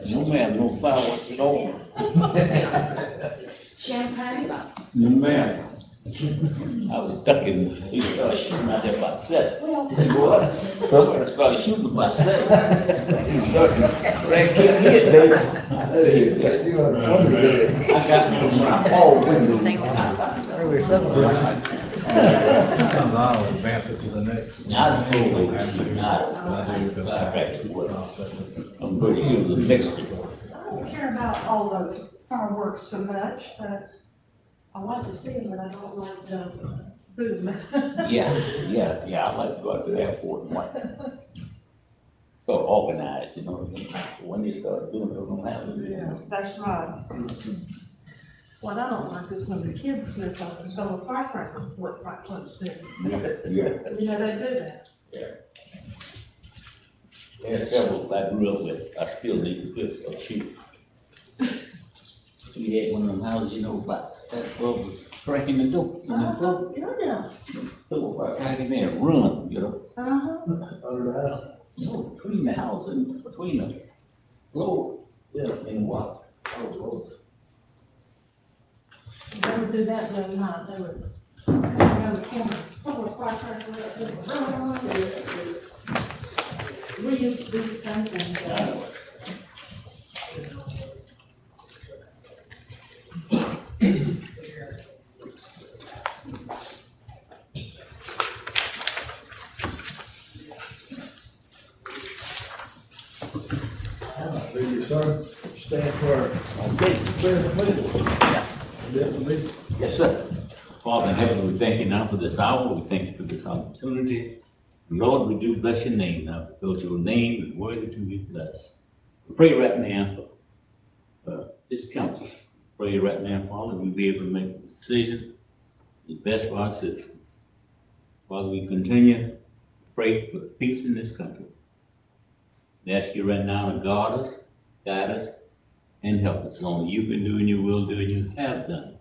No ma'am, no fireworks at all. Champagne? No ma'am. I was ducking, he started shooting out there about 7. What? Somebody started shooting about 7. Right here, hit, baby. I said, You are underrated. I got me from my hall window. Early celebrating. Sometimes I'll advance it to the next. I was always shooting out. I'm pretty sure it was a mixture. I don't care about all those fireworks so much, but I like to see them, but I don't like the boom. Yeah, I like to go out to the airport and watch. So organized, you know, when they start doing it, don't happen. Yeah, that's right. What I don't like is when the kids slip up and throw a firecracker right close to them. Yeah, You know, they do that. there's several I grew up with, I still need to whip or shoot. We had one of them houses, you know, about that bulb was cracking the door, and the bulb, Yeah. right cracking there and run, you know. Uh-huh. Under the house. No, between the house and between the floor, Yeah. and what? Oh, They would do that the other night, they would around the corner, throw a firecracker up, they would run. We used to do the same thing. oh. Thank you, sir. Stand for, Okay. clear the pledge. Definitely. Yes, sir. Father in heaven, we thank you now for this hour, we thank you for this opportunity. Lord, we do bless your name now, because your name is worthy to be blessed. We pray right now for this council. Pray right now, Father, we'll be able to make the decision that's best for our citizens. Father, we continue to pray for peace in this country. We ask you right now to guard us, guide us, and help us. Only you can do and you will do and you have done.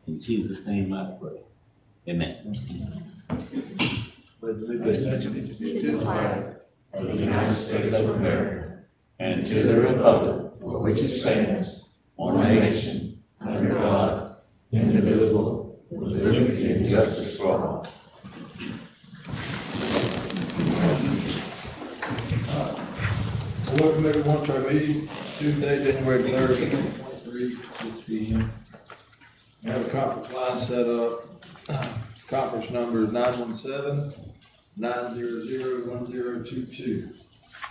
In Jesus' name I pray. Amen. Pledge allegiance to the flag of the United States of America, And to the republic for which it stands, one nation, under God, indivisible, with liberty and justice for all. Welcome everyone to our meeting, Tuesday, January 3rd, 2023, 6 p.m. We have a conference line set up. Conference number is 917-900-1022.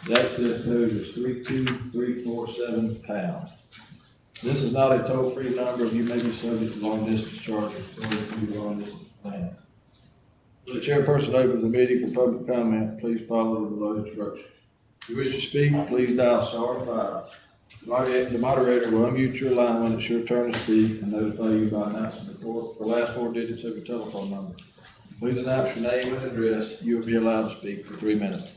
The access code is 32347 pound. This is not a toll-free number. You may be subject to long-distance charges according to the long-distance plan. When the chairperson opens the meeting for public comment, please follow the below instructions. If you wish to speak, please dial *5. The moderator will unmute your line when it's your turn to speak and notify you by announcing the last 4 digits of your telephone number. Please announce your name and address. You will be allowed to speak for 3 minutes.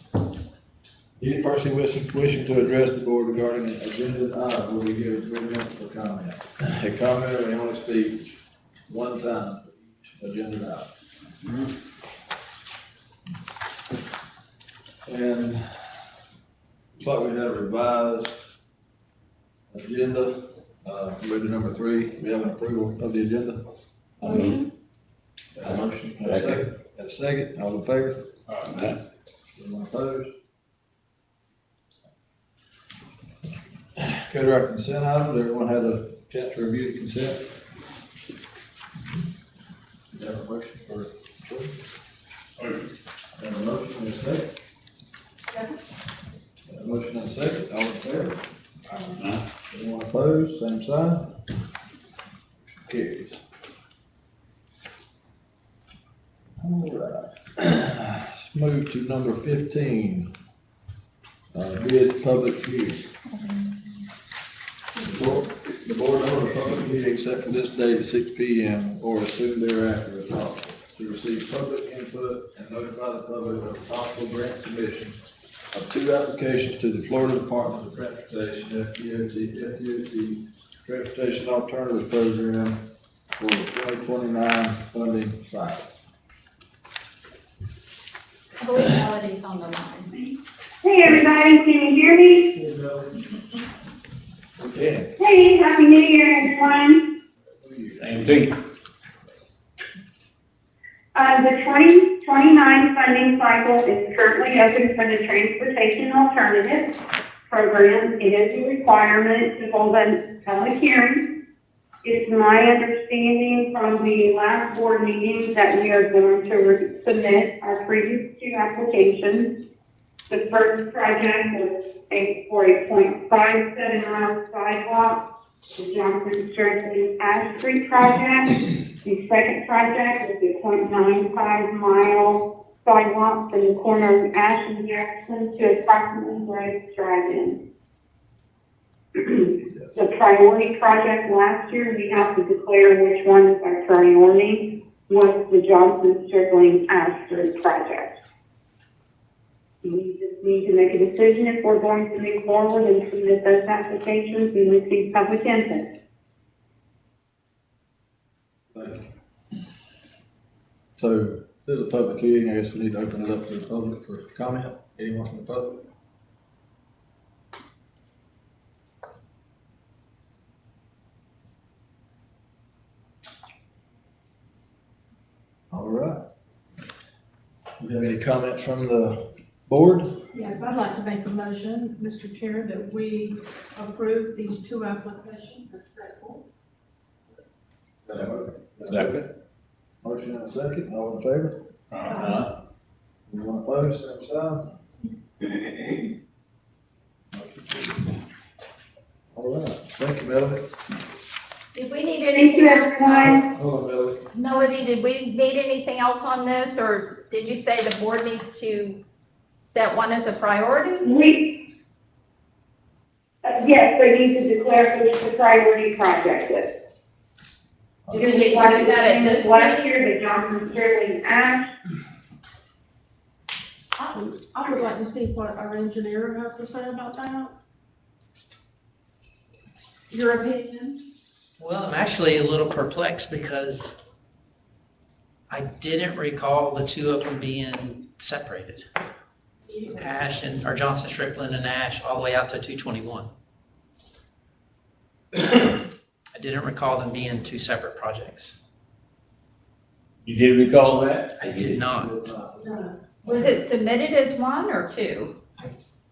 Any person wishing to address the board regarding an agenda item will be given 3 minutes for comment. A commenter may only speak 1 time for each agenda item. And looks like we have a revised agenda, read to number 3. We have an approval of the agenda. Motion. Got a motion, got a second, got a second, all in favor? Anyone opposed? Go to our consent items, everyone had a chance to review the consent? You have a motion for approval? Have a motion and a second? Second. Got a motion and a second, all in favor? Anyone opposed, same sign? carries. All right. Let's move to number 15. Bid public hearing. The board held a public meeting except for this date at 6 P.M. or as soon thereafter as possible to receive public input and notify the public of possible grant submission of 2 applications to the Florida Department of Transportation, FDOT Transportation Alternative Program for the 2029 funding cycle. I believe Melody's on the line. Hey everybody, can you hear me? Okay. Hey, Happy New Year everyone. Same thing. The 2029 funding cycle is currently open for the Transportation Alternatives Program. It is a requirement to hold a public hearing. It's my understanding from the last board meeting that we are going to submit our previous 2 applications. The first project was for a 0.57 mile sidewalk, the Johnson Strickland Ash Street project. The second project was a 0.95 mile sidewalk from the corner of Ash and Jackson to approximately Graves Drive-In. The priority project last year, we have to declare which one is our priority, was the Johnson Strickland Ash Street project. We just need to make a decision if we're going to move forward and submit those applications and receive public input. Thank you. So, there's a public hearing, I guess we need to open it up to the public for comment. Anyone from the public? All right. Do you have any comments from the board? Yes, I'd like to make a motion, Mr. Chair, that we approve these 2 applications as set forth. Second. Motion and a second, all in favor? Anyone opposed, same sign? All right, thank you, Melody. Did we need Thank you, anything else? everyone. Hold on, Melody. Melody, did we need anything else on this, or did you say the board needs to set one as a priority? Yes, they need to declare which the priority project is. Do we need to do that at this Last meeting? year, the Johnson Strickland Ash. I would like to see what our engineer has to say about that. Your opinion? Well, I'm actually a little perplexed because I didn't recall the 2 of them being separated. Ash or Johnson Strickland and Ash all the way out to 221. I didn't recall them being 2 separate projects. You did recall that? I did not. Was it submitted as 1 or 2?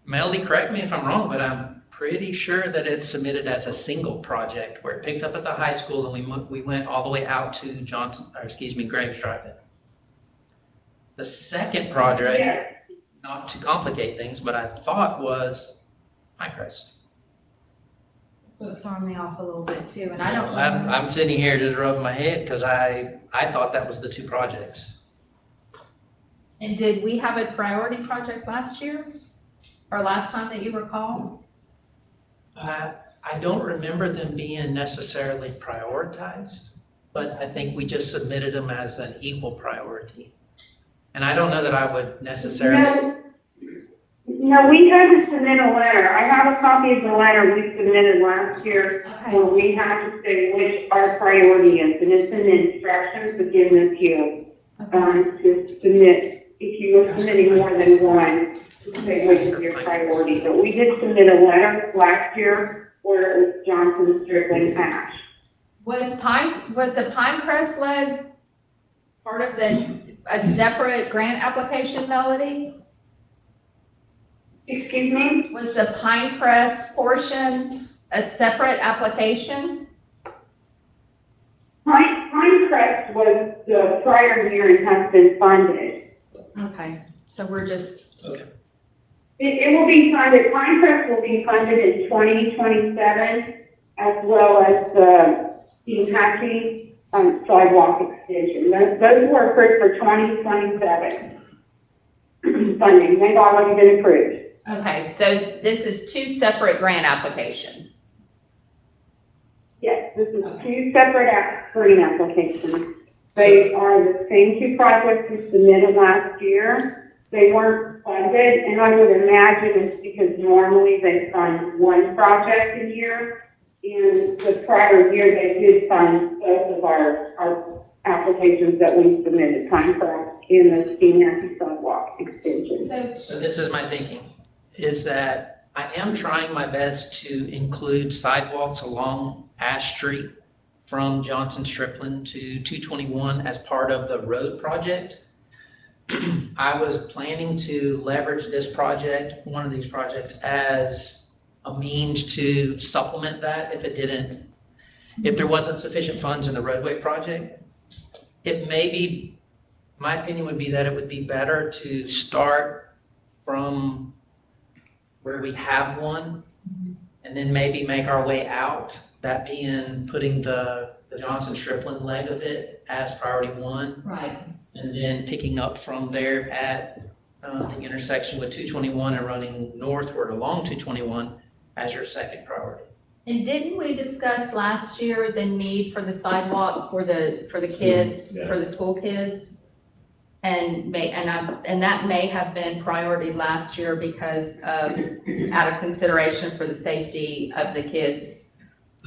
Melody, correct me if I'm wrong, but I'm pretty sure that it's submitted as a single project where it picked up at the high school and we went all the way out to Graves Drive-In. The second project, Yes. not to complicate things, but I thought was Pinecrest. So it's throwing me off a little bit too, and I don't. I'm sitting here just rubbing my head because I thought that was the 2 projects. And did we have a priority project last year? Or last time that you recall? I don't remember them being necessarily prioritized, but I think we just submitted them as an equal priority. And I don't know that I would necessarily. No, we had to submit a letter. I have a copy of the letter we submitted last year Okay. where we have to say which our priority is, and it's in the instructions to give them to you, to submit, if you were submitting more than one, to say which is your priority. But we did submit a letter last year where it was Johnson Strickland Ash. Was the Pinecrest leg part of a separate grant application, Melody? Excuse me? Was the Pinecrest portion a separate application? Pinecrest was the prior year and has been funded. Okay, so we're just, It will be funded, Pinecrest will be funded in 2027, as well as the Kentucky, sidewalk extension. Those were approved for 2027 funding. They've already been approved. Okay, so this is two separate grant applications. Yes, this is two separate grant applications. They are the same two projects we submitted last year. They weren't funded, and I would imagine it's because normally they fund one project a year. In the prior year, they did fund both of our applications that we submitted, Pinecrest and the Kentucky sidewalk extension. So this is my thinking, is that I am trying my best to include sidewalks along Ash Street from Johnson Stripland to 221 as part of the road project. I was planning to leverage this project, one of these projects, as a means to supplement that if there wasn't sufficient funds in the roadway project. It may be, my opinion would be that it would be better to start from where we have one and then maybe make our way out, that being putting the Johnson Stripland leg of it as priority one. Right. And then picking up from there at the intersection with 221 and running northward along 221 as your second priority. And didn't we discuss last year the need for the sidewalk for the kids, Yeah. for the school kids? And that may have been priority last year because out of consideration for the safety of the kids,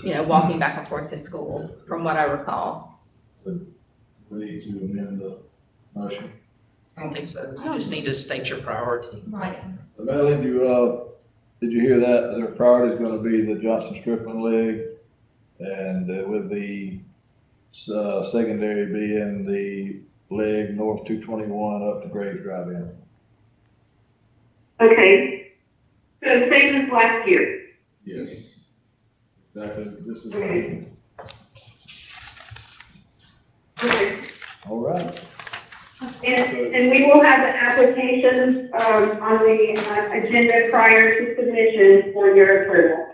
walking back and forth to school, from what I recall. We need to amend the motion. I don't think so. You just need to state your priority. Right. Madeline, did you hear that? Their priority is gonna be the Johnson Stripland leg, and with the secondary being the leg north 221 up to Graves Drive-In. Okay. So same as last year. Yes. Exactly, this is. Okay. Okay. All right. And we will have the applications, on the, agenda prior to submission for your approval.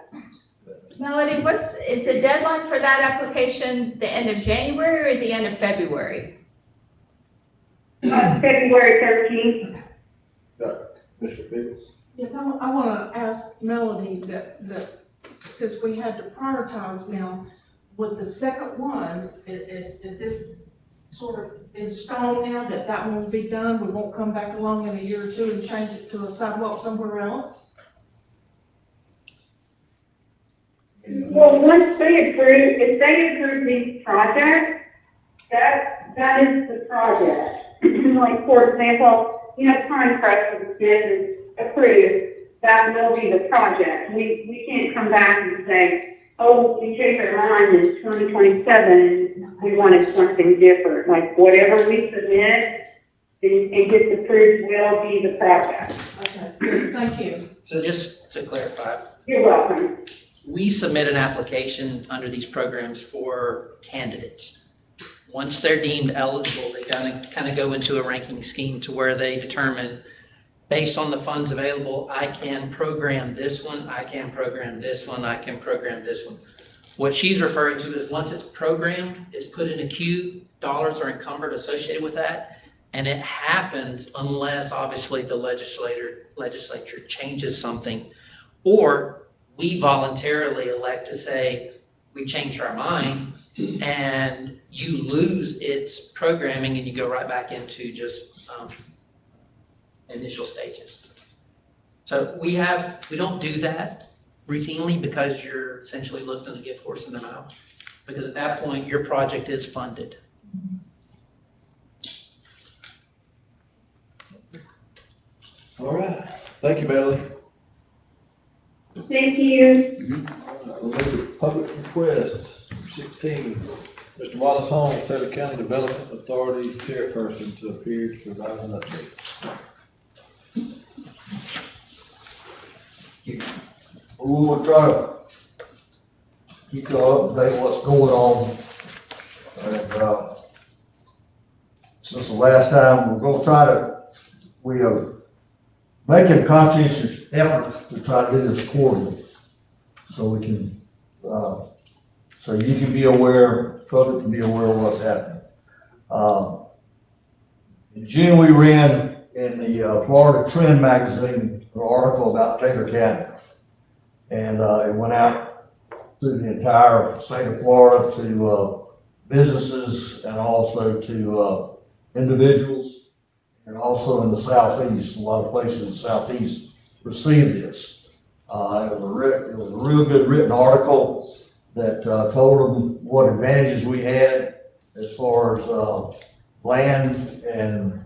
Melody, is the deadline for that application the end of January or the end of February? February 13th. Mr. Fields? Yes, I want to ask Melody that since we had to prioritize now, with the second one, is this sort of in stone now that won't be done? We won't come back along in a year or two and change it to a sidewalk somewhere else? Well, once they approve, if they approve these projects, that is the project. Like, for example, Pinecrest is approved, that will be the project. We can't come back and say, oh, we changed our mind in 2027 and we wanted something different. Like, whatever we submit and gets approved will be the project. Okay, good, thank you. So just to clarify, You're welcome. we submit an application under these programs for candidates. Once they're deemed eligible, they kind of go into a ranking scheme to where they determine, based on the funds available, I can program this one, I can program this one, I can program this one. What she's referring to is once it's programmed, it's put in a queue, dollars are encumbered associated with that, and it happens unless obviously the legislature changes something, or we voluntarily elect to say, we changed our mind, and you lose its programming and you go right back into just initial stages. So we don't do that routinely because you're essentially looking to get horse in the mouth. Because at that point, your project is funded. All right. Thank you, Melody. Thank you. We'll move to public request, 16. Mr. Wallace Holmes, Taylor County Development Authority Chairperson, to appear to provide an update. We will try to keep you all up to date what's going on. And, since the last time, we are making conscientious efforts to try to do this quarterly, so we can, So you can be aware, public can be aware of what's happening. In June, we ran in the Florida Trend magazine an article about Taylor County. And it went out through the entire state of Florida to businesses and also to individuals, and also in the southeast. A lot of places in the southeast received this. It was a real good written article that told them what advantages we had as far as land and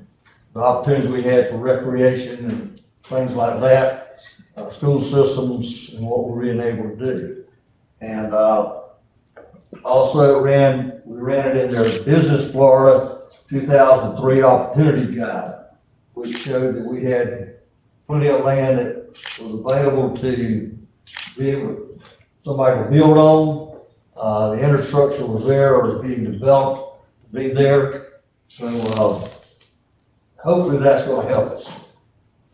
the opportunities we had for recreation and things like that, school systems, and what we're being able to do. And also we ran it in their Business Florida 2003 Opportunity Guide, which showed that we had plenty of land that was available to be able, somebody to build on. The infrastructure was there or was being developed to be there. So hopefully that's going to help us.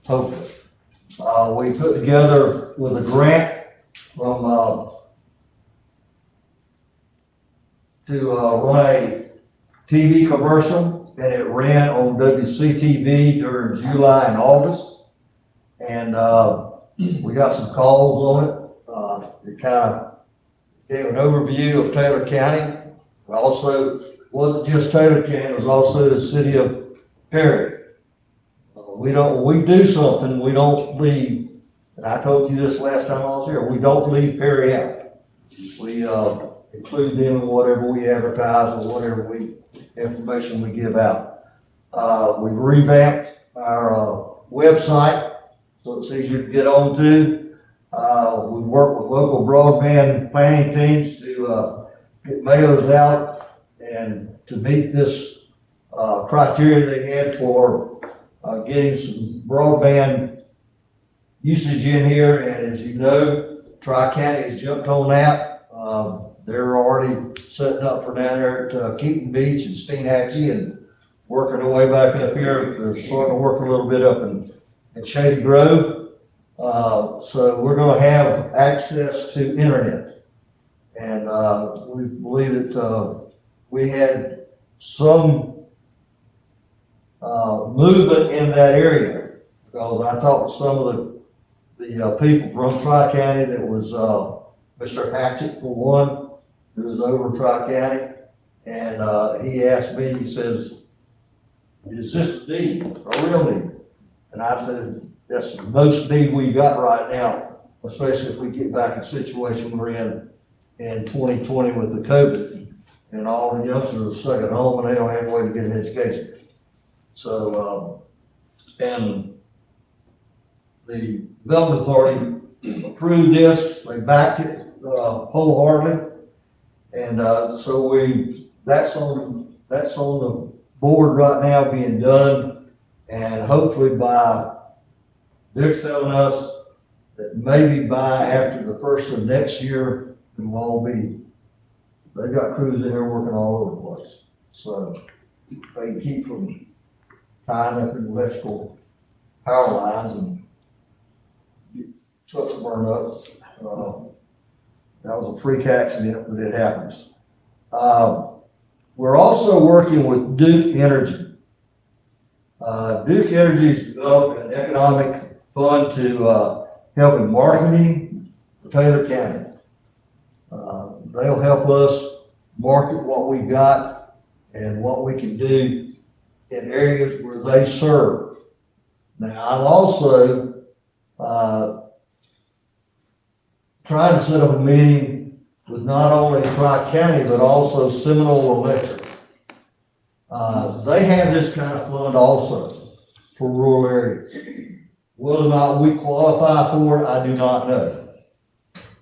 Hopefully. We put together with a grant from to run a TV commercial, and it ran on WCTV during July and August. And we got some calls on it. It kind of gave an overview of Taylor County. It also wasn't just Taylor County, it was also the city of Perry. When we do something, we don't leave, and I told you this last time I was here, we don't leave Perry out. We include them in whatever we advertise or whatever information we give out. We've revamped our website so it's easier to get onto. We work with local broadband planning teams to get mailers out and to meet this criteria they had for getting some broadband usage in here. And as you know, Tri-County has jumped on that. They're already setting up for down there at Keaton Beach and Steinhatchee and working their way back up here. They're starting to work a little bit up in Shady Grove. So we're going to have access to internet. And we believe that we had some movement in that area, because I talked to some of the people from Tri-County. That was Mr. Hatchett, for one, who was over Tri-County, and he asked me, he says, is this need, a real need? And I said, that's the most need we got right now, especially if we get back in the situation we're in 2020 with the COVID, and all the youngsters are stuck at home and they don't have a way to get an education. So, and the Development Authority approved this, they backed it wholeheartedly, and so that's on the board right now being done, and hopefully Dick's telling us that maybe by after the first of next year, it will all be, they've got crews in there working all over the place. So they can keep from tying up in electrical power lines and trucks burn up. That was a freak accident, but it happens. We're also working with Duke Energy. Duke Energy has developed an economic fund to help in marketing for Taylor County. They'll help us market what we've got and what we can do in areas where they serve. Now, I'm also trying to set up a meeting with not only Tri-County, but also Seminole Electric. They have this kind of fund also for rural areas. Whether or not we qualify for it, I do not know.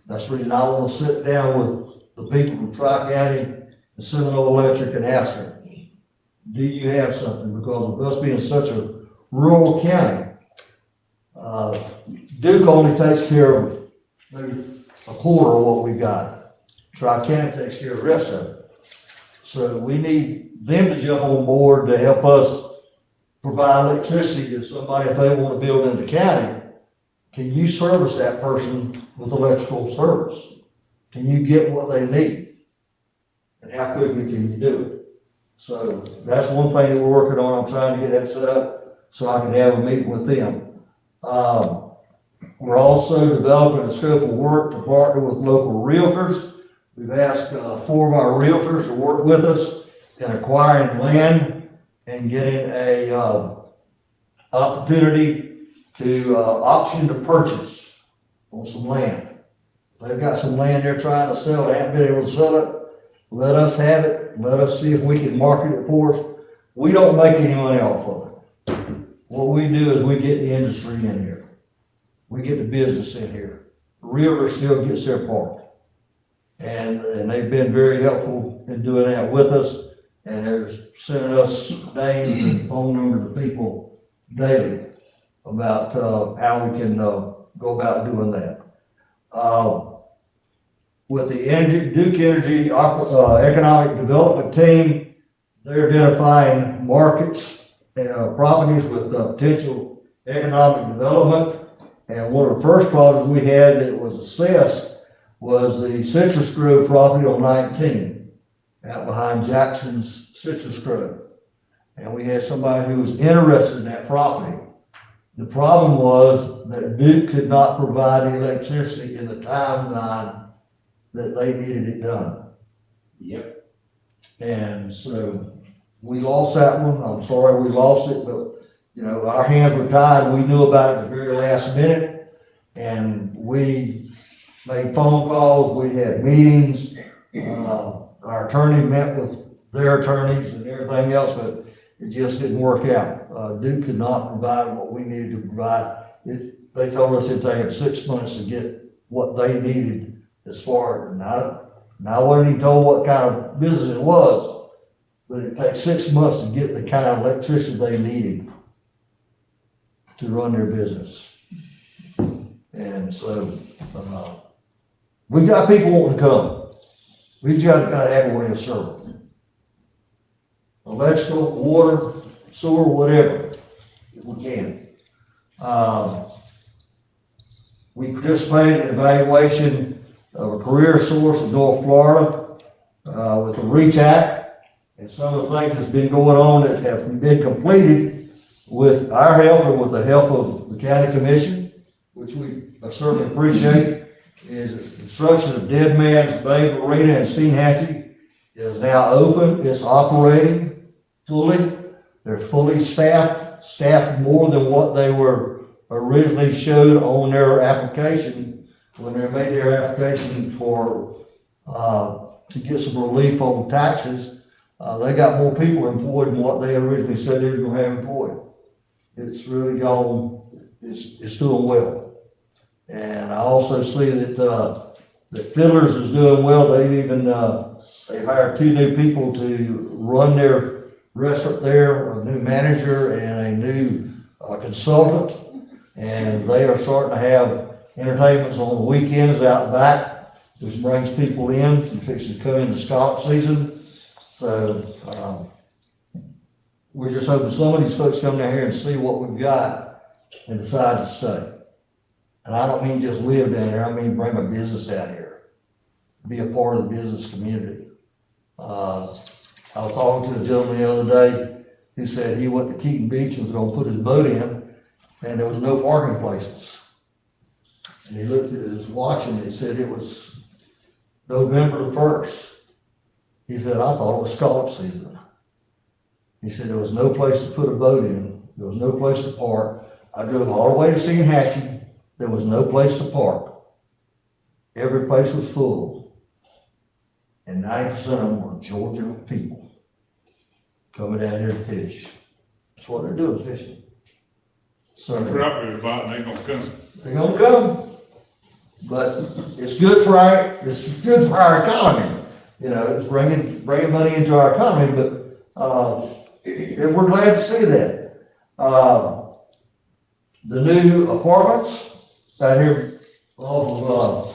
That's the reason I want to sit down with the people from Tri-County and Seminole Electric and ask them, do you have something? Because of us being such a rural county, Duke only takes care of maybe a quarter of what we got. Tri-County takes care of the rest of it. So we need them to jump on board to help us provide electricity to somebody if they want to build in the county. Can you service that person with electrical service? Can you get what they need? and how quickly can you do it? So that's one thing that we're working on. I'm trying to get that set up so I can have a meeting with them. We're also developing a scope of work to partner with local realtors. We've asked 4 of our realtors to work with us in acquiring land and getting a opportunity to option to purchase on some land. They've got some land they're trying to sell, they haven't been able to sell it. Let us have it, let us see if we can market it for us. We don't make any money off of it. What we do is we get the industry in here. We get the business in here. The realtor still gets their part. And they've been very helpful in doing that with us. And they're sending us names and phone numbers of people daily about how we can go about doing that. With the Duke Energy Economic Development Team, they're identifying markets, properties with potential economic development. And one of the first projects we had that was assessed was the Citrus Grove property on 19, out behind Jackson's Citrus Grove. And we had somebody who was interested in that property. The problem was that Duke could not provide the electricity in the timeline that they needed it done. Yep. And so we lost that one. I'm sorry we lost it, but you know, our hands were tied. We knew about it at the very last minute, and we made phone calls. We had meetings. Our attorney met with their attorneys and everything else, but it just didn't work out. Duke could not provide what we needed to provide. They told us it took 6 months to get what they needed as far as, now I wasn't even told what kind of business it was, but it takes 6 months to get the kind of electricity they needed to run their business. And so, we got people wanting to come. We just got to have a way to serve them. Electrical, water, sewer, whatever, if we can. We participated in evaluation of a career source in North Florida with the REACH Act, and some of the things that's been going on that have been completed with our help and with the help of the county commission, which we certainly appreciate, is the construction of Dead Man's Bay Marina in Steinhatchee is now open. It's operating fully. They're fully staffed more than what they were originally showed on their application when they made their application for to get some relief on taxes. They got more people employed than what they originally said they were going to have employed. It's really gone, it's doing well. And I also see that Fiddlers is doing well. They've even, they hired 2 new people to run their restaurant there, a new manager and a new consultant. And they are starting to have entertainments on the weekends out back, which brings people in and fixing to come into scallop season. So, we're just hoping some of these folks come down here and see what we've got and decide to stay. And I don't mean just live down here, I mean bring a business down here, be a part of the business community. I was talking to a gentleman the other day who said he went to Keaton Beach and was gonna put his boat in, and there was no parking places. And he looked at his watch and it said it was November the 1st. He said, I thought it was scallop season. He said there was no place to put a boat in, there was no place to park. I drove all the way to Steinhatchee. There was no place to park. Every place was full. And 90% of them were Georgia people coming down here to fish. That's what they're doing, fishing. So Property about, they gonna come. they're gonna come. But it's good for our economy. You know, it's bringing money into our economy, but and we're glad to see that. The new apartments out here off of,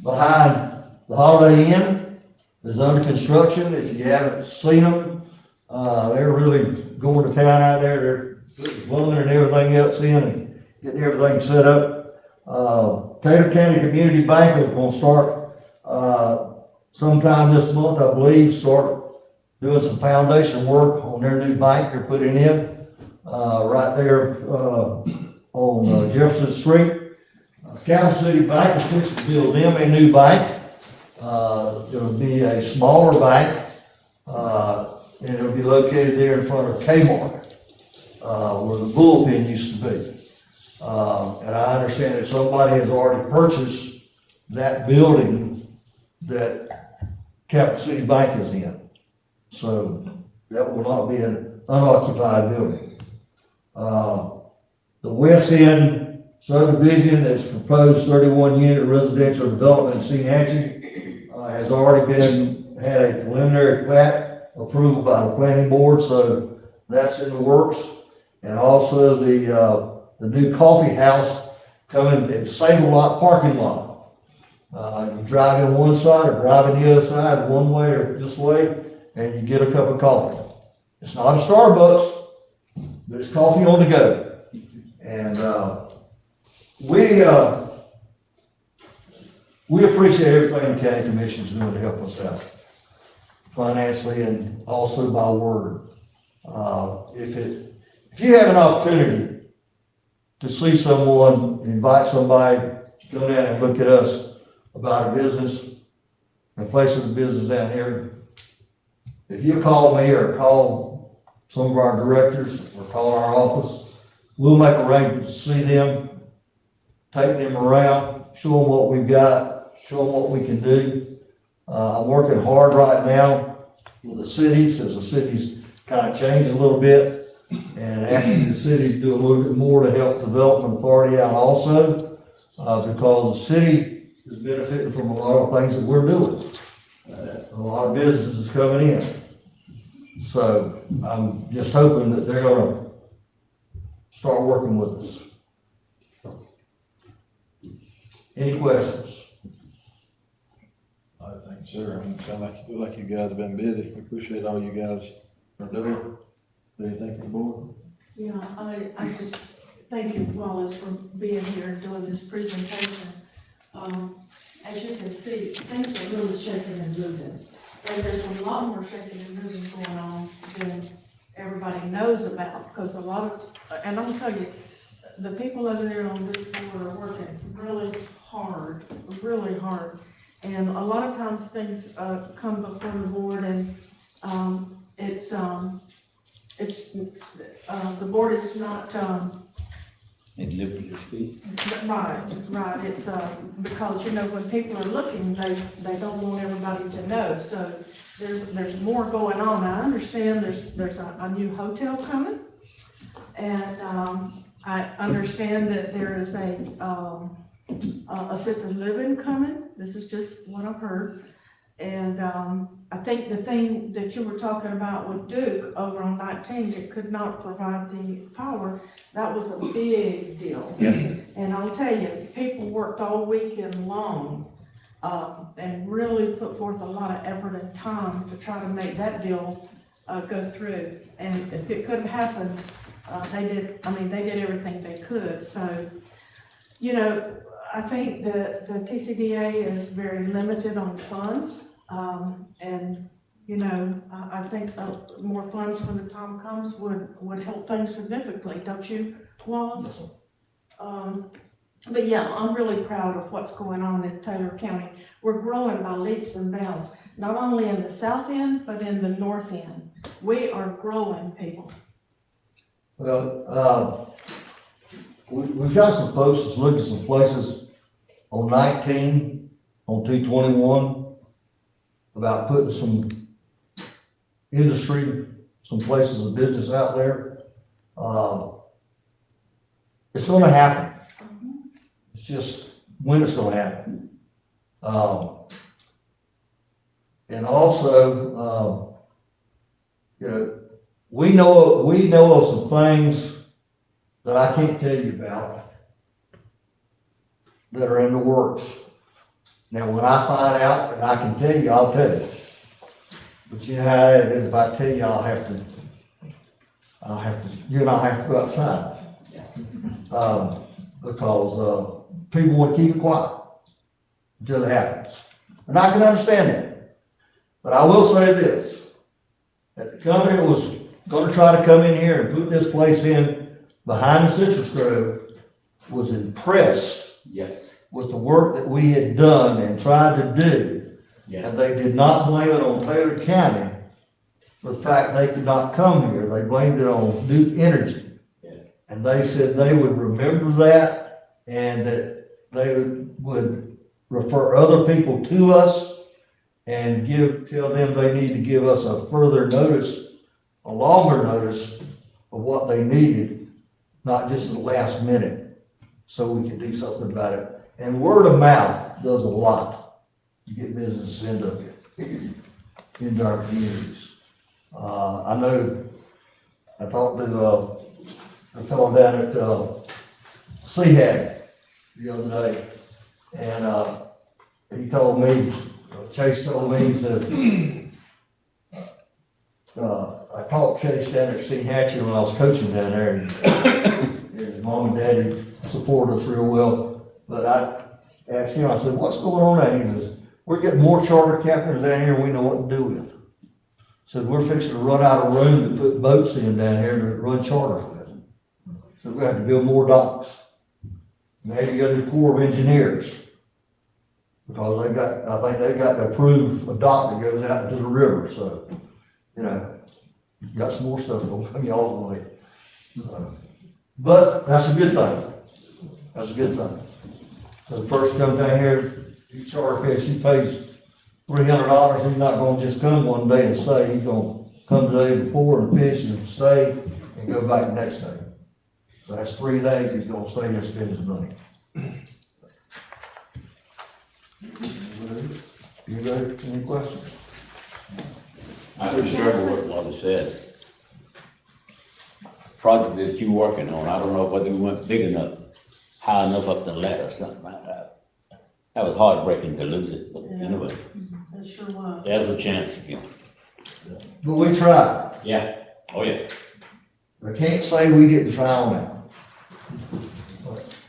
behind the Holiday Inn is under construction. If you haven't seen them, they're really going to town out there. They're putting plumbing and everything else in and getting everything set up. Taylor County Community Bank is going to start sometime this month, I believe, start doing some foundation work on their new bank they're putting in, right there, on Jefferson Street. Capital City Bank is fixing to build them a new bank. It'll be a smaller bank, and it'll be located there in front of Kmart, where the bullpen used to be. And I understand that somebody has already purchased that building that Capital City Bank is in. So that will not be an unoccupied building. The West End subdivision that's proposed 31-unit residential development in Senatchee, has already had a preliminary plat approved by the planning board, so that's in the works. And also the new coffee house coming, it's single lot parking lot. You drive in one side or drive in the other side, one way or this way, and you get a cup of coffee. It's not a Starbucks, but it's coffee on the go. And we appreciate everything the county commission is doing to help us out financially and also by word. If you have an opportunity to see someone, invite somebody to come down and look at us about a business and places of business down here, if you call me or call some of our directors or call our office, we'll make arrangements to see them, take them around, show them what we've got, show them what we can do. I'm working hard right now with the cities, as the cities kind of changed a little bit, and asking the city to do a little bit more to help Development Authority out also, because the city is benefiting from a lot of things that we're doing. A lot of business is coming in. So I'm just hoping that they're gonna start working with us. Any questions? I think, sir, I feel like you guys have been busy. We appreciate all you guys are doing. Anything from the board? Yeah, I just thank you, Wallace, for being here and doing this presentation. As you can see, things are really shaking and moving. And there's a lot more shaking and moving going on than everybody knows about, because a lot of, and I'm gonna tell you, the people over there on this board are working really hard. And a lot of times things, come before the board and, the board is not, And liberty to speak. right, it's, because, when people are looking, they don't want everybody to know, so there's more going on. I understand there's a new hotel coming, and, I understand that there is a assisted living coming. This is just what I've heard. And, I think the thing that you were talking about with Duke over on 19, that could not provide the power, that was a big deal. Yeah. And I'll tell you, people worked all weekend long, and really put forth a lot of effort and time to try to make that deal, go through. And if it couldn't happen, they did everything they could. So, I think that the TCDA is very limited on funds, and, I think more funds when the time comes would help things significantly, don't you, Wallace? But yeah, I'm really proud of what's going on in Taylor County. We're growing by leaps and bounds, not only in the south end, but in the north end. We are growing, people. Well, we've got some folks that's looked at some places on 19, on 221, about putting some industry, some places of business out there. It's gonna happen. It's just when it's gonna happen. And also, we know of some things that I can't tell you about that are in the works. Now, when I find out and I can tell you, I'll tell you. But you know how it is, if I tell you, I'll have to, you and I have to go outside. Because, people want to keep it quiet until it happens. And I can understand that. But I will say this, that the company that was gonna try to come in here and put this place in behind the Citrus Grove was impressed Yes, with the work that we had done and tried to do. yes. And they did not blame it on Taylor County for the fact they could not come here. They blamed it on Duke Energy. Yes. And they said they would remember that and that they would refer other people to us and tell them they need to give us a further notice, a longer notice of what they needed, not just at the last minute, so we can do something about it. And word of mouth does a lot to get business into our communities. I know, I talked to a fellow down at CHAG the other day, and he told me, Chase told me, he said, I taught Chase down at St. Hatchie when I was coaching down there, and his mom and daddy supported us real well. But I asked him, I said, what's going on out here? He says, we're getting more charter captains down here than we know what to do with. Said, we're fixing to run out of room to put boats in down here to run charters with. So we have to build more docks. Maybe you got the Corps of Engineers. Because I think they got to approve a dock that goes out into the river, so, you know, you got some more stuff gonna come y'all's way. But that's a good thing. That's a good thing. So the person comes down here, he charter fish, he pays $300, he's not gonna just come one day and stay, he's gonna come the day before and fish and stay and go back the next day. So that's 3 days, he's gonna stay and spend his money. You got any questions? I concur with what Wanda says. Project that you're working on, I don't know whether we went big enough, high enough up the ladder or something like that. That was heartbreaking to lose it, but anyway, It sure was. there's a chance again. But we tried. Yeah, oh yeah. I can't say we didn't try on that.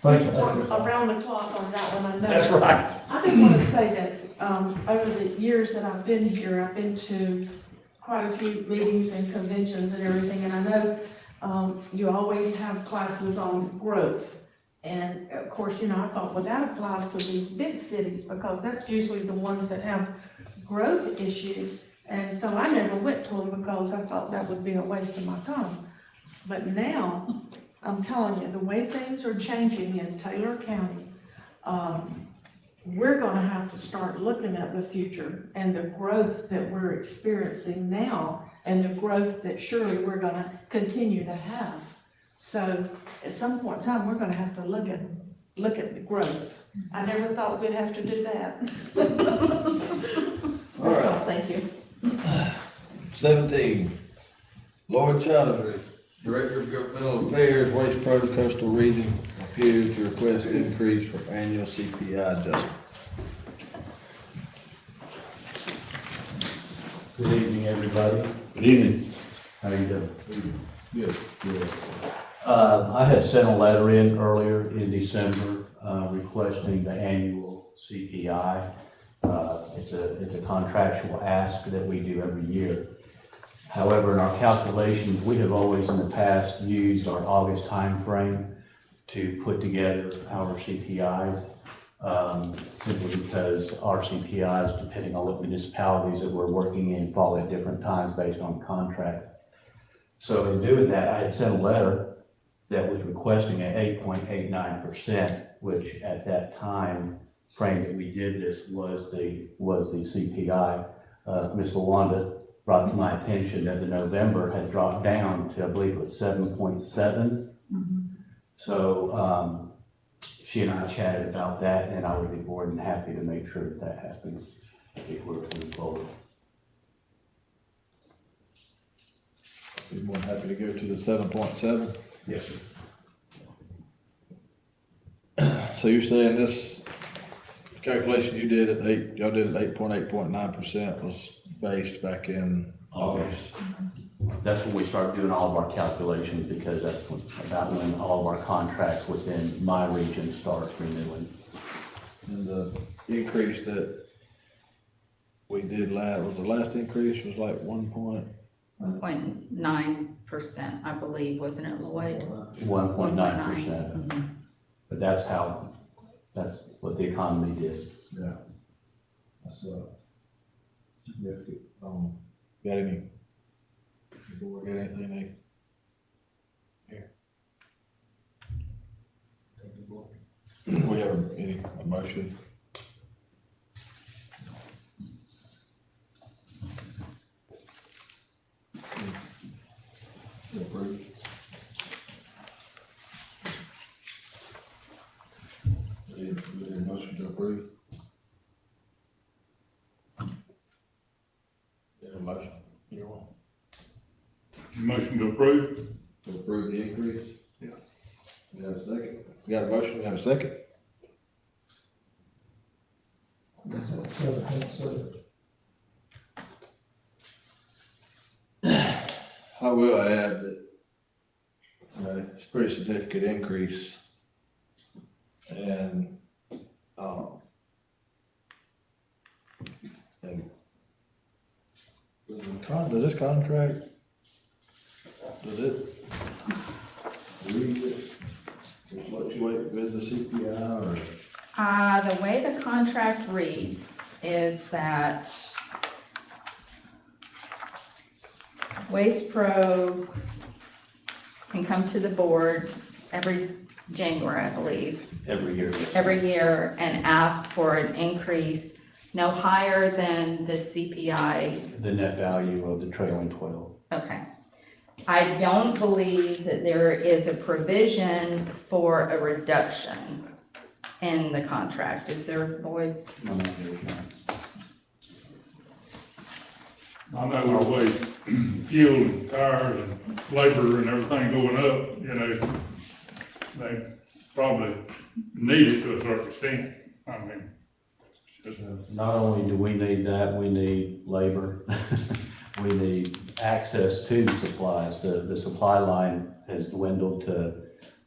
Thank you. Around the clock on that one, I know. That's right. I did want to say that, over the years that I've been here, I've been to quite a few meetings and conventions and everything, and I know, you always have classes on growth. And of course, you know, I thought, well, that applies to these big cities, because that's usually the ones that have growth issues. And so I never went to them because I thought that would be a waste of my time. But now, I'm telling you, the way things are changing in Taylor County, we're gonna have to start looking at the future and the growth that we're experiencing now and the growth that surely we're gonna continue to have. So at some point in time, we're gonna have to look at the growth. I never thought we'd have to do that. All right. Thank you. 17, Lloyd Challenger, Director of Governmental Affairs, Waste Pro Coastal Region, appears to request increase for annual CPI adjustment. Good evening, everybody. Good evening. How you doing? Good. Good. I had sent a letter in earlier in December, requesting the annual CPI. It's a contractual ask that we do every year. However, in our calculations, we have always in the past used our August timeframe to put together our CPIs, simply because our CPIs, depending on what municipalities that we're working in, fall at different times based on contracts. So in doing that, I had sent a letter that was requesting an 8.89%, which at that time frame that we did this was the CPI. Ms. LaWanda brought to my attention that the November had dropped down to, I believe it was 7.7. So she and I chatted about that, and I would be more than happy to make sure that that happens if we're moving forward. Be more than happy to go to the 7.7. Yes, sir. So you're saying this calculation you did at y'all did at 8.9% was based back in August? That's when we start doing all of our calculations, because that's about when all of our contracts within my region start renewing. And the increase that we did was the last increase was like 1.9%, I believe, wasn't it, Lloyd? 1.9%. Mhm. But that's what the economy did. Yeah. That's, significant. Got any? The board got anything they? Here. We have any motion? Approved. Any motion to approve? Yeah, motion. You want? Motion to approve? To approve the increase? Yeah. We have a second? We got a motion, we have a second? That's at 7.7. I will add that, it's a pretty significant increase. And, does this contract, does it fluctuate with the CPI or? The way the contract reads is that Waste Pro can come to the board every January, I believe, Every year. and ask for an increase no higher than the CPI. The net value of the trailing 12. Okay. I don't believe that there is a provision for a reduction in the contract. Is there, Lloyd? No, there's not. I know the way fuel and tires and labor and everything going up, they probably need it to a certain extent. I mean, it's just, Not only do we need that, we need labor. We need access to supplies. The supply line has dwindled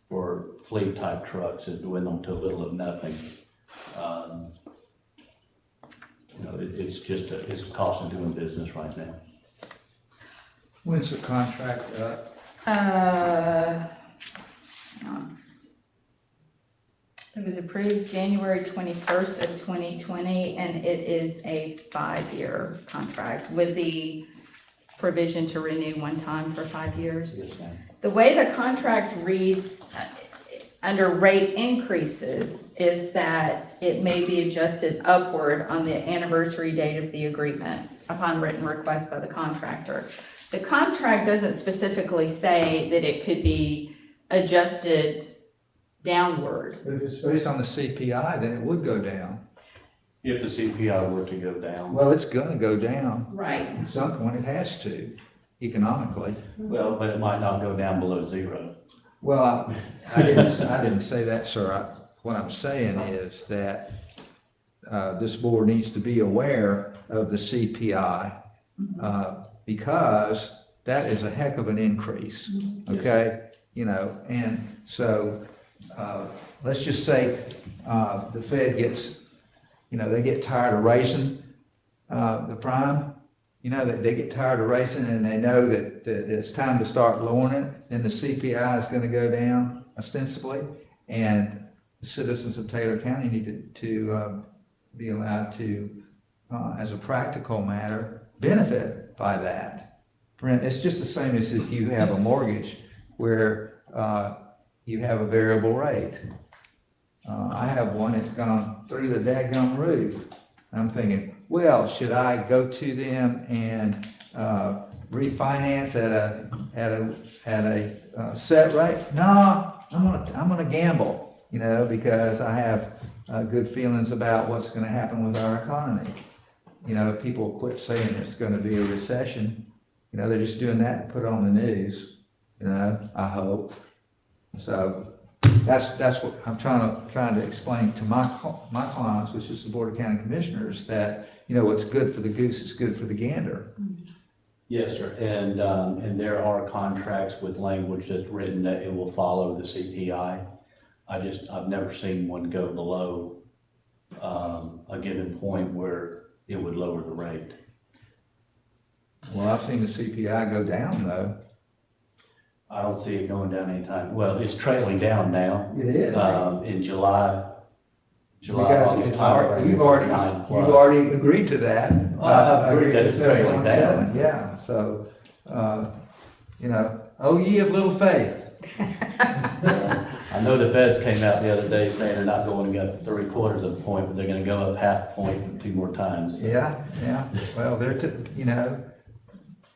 for fleet type trucks, has dwindled to little of nothing. It's just it's a cost of doing business right now. When's the contract up? Hang on. It was approved January 21st of 2020, and it is a 5-year contract with the provision to renew one time for 5 years. Yes, ma'am. The way the contract reads under rate increases is that it may be adjusted upward on the anniversary date of the agreement upon written request by the contractor. The contract doesn't specifically say that it could be adjusted downward. But if it's based on the CPI, then it would go down. If the CPI were to go down. Well, it's gonna go down. Right. At some point, it has to, economically. Well, but it might not go down below 0. Well, I didn't say that, sir. What I'm saying is that, this board needs to be aware of the CPI, because that is a heck of an increase, okay? And so, let's just say, the Fed gets, they get tired of raising, the prime, that they get tired of raising and they know that it's time to start lowering it, then the CPI is gonna go down ostensibly, and the citizens of Taylor County need to be allowed to, as a practical matter, benefit by that. It's just the same as if you have a mortgage where you have a variable rate. I have one that's gone through the dadgum roof. I'm thinking, well, should I go to them and refinance at a set rate? No, I'm gonna gamble, because I have good feelings about what's gonna happen with our economy. People quit saying there's gonna be a recession. They're just doing that to put on the news, I hope. So that's what I'm trying to explain to my clients, which is the Board of County Commissioners, that, what's good for the goose is good for the gander. Yes, sir. And there are contracts with language that's written that it will follow the CPI. I've never seen one go below a given point where it would lower the rate. Well, I've seen the CPI go down though. I don't see it going down anytime, well, it's trailing down now. It is. In July, You guys, August it's timeframe, you've it's already, 9+. you've already agreed to that. I've agreed that it's trailing down. Yeah, so, you know, oh ye of little faith. I know the feds came out the other day saying they're not going up 3/4 of a point, but they're gonna go up half a point 2 more times. Yeah, well, you know,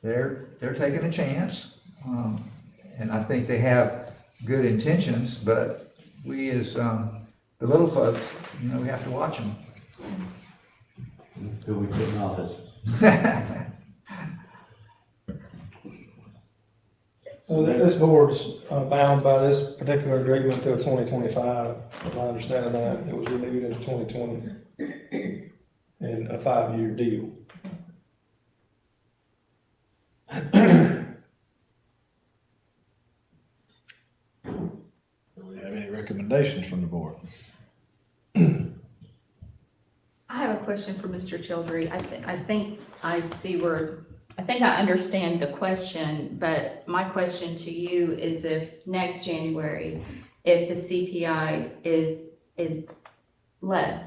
they're taking a chance, and I think they have good intentions, but we as, the little folks, you know, we have to watch them. Who we put in office. So this board's bound by this particular agreement till 2025, if I understand that. It was renewed in 2020 and a 5-year deal. Do we have any recommendations from the board? I have a question for Mr. Childry. I think I understand the question, but my question to you is if next January, if the CPI is less,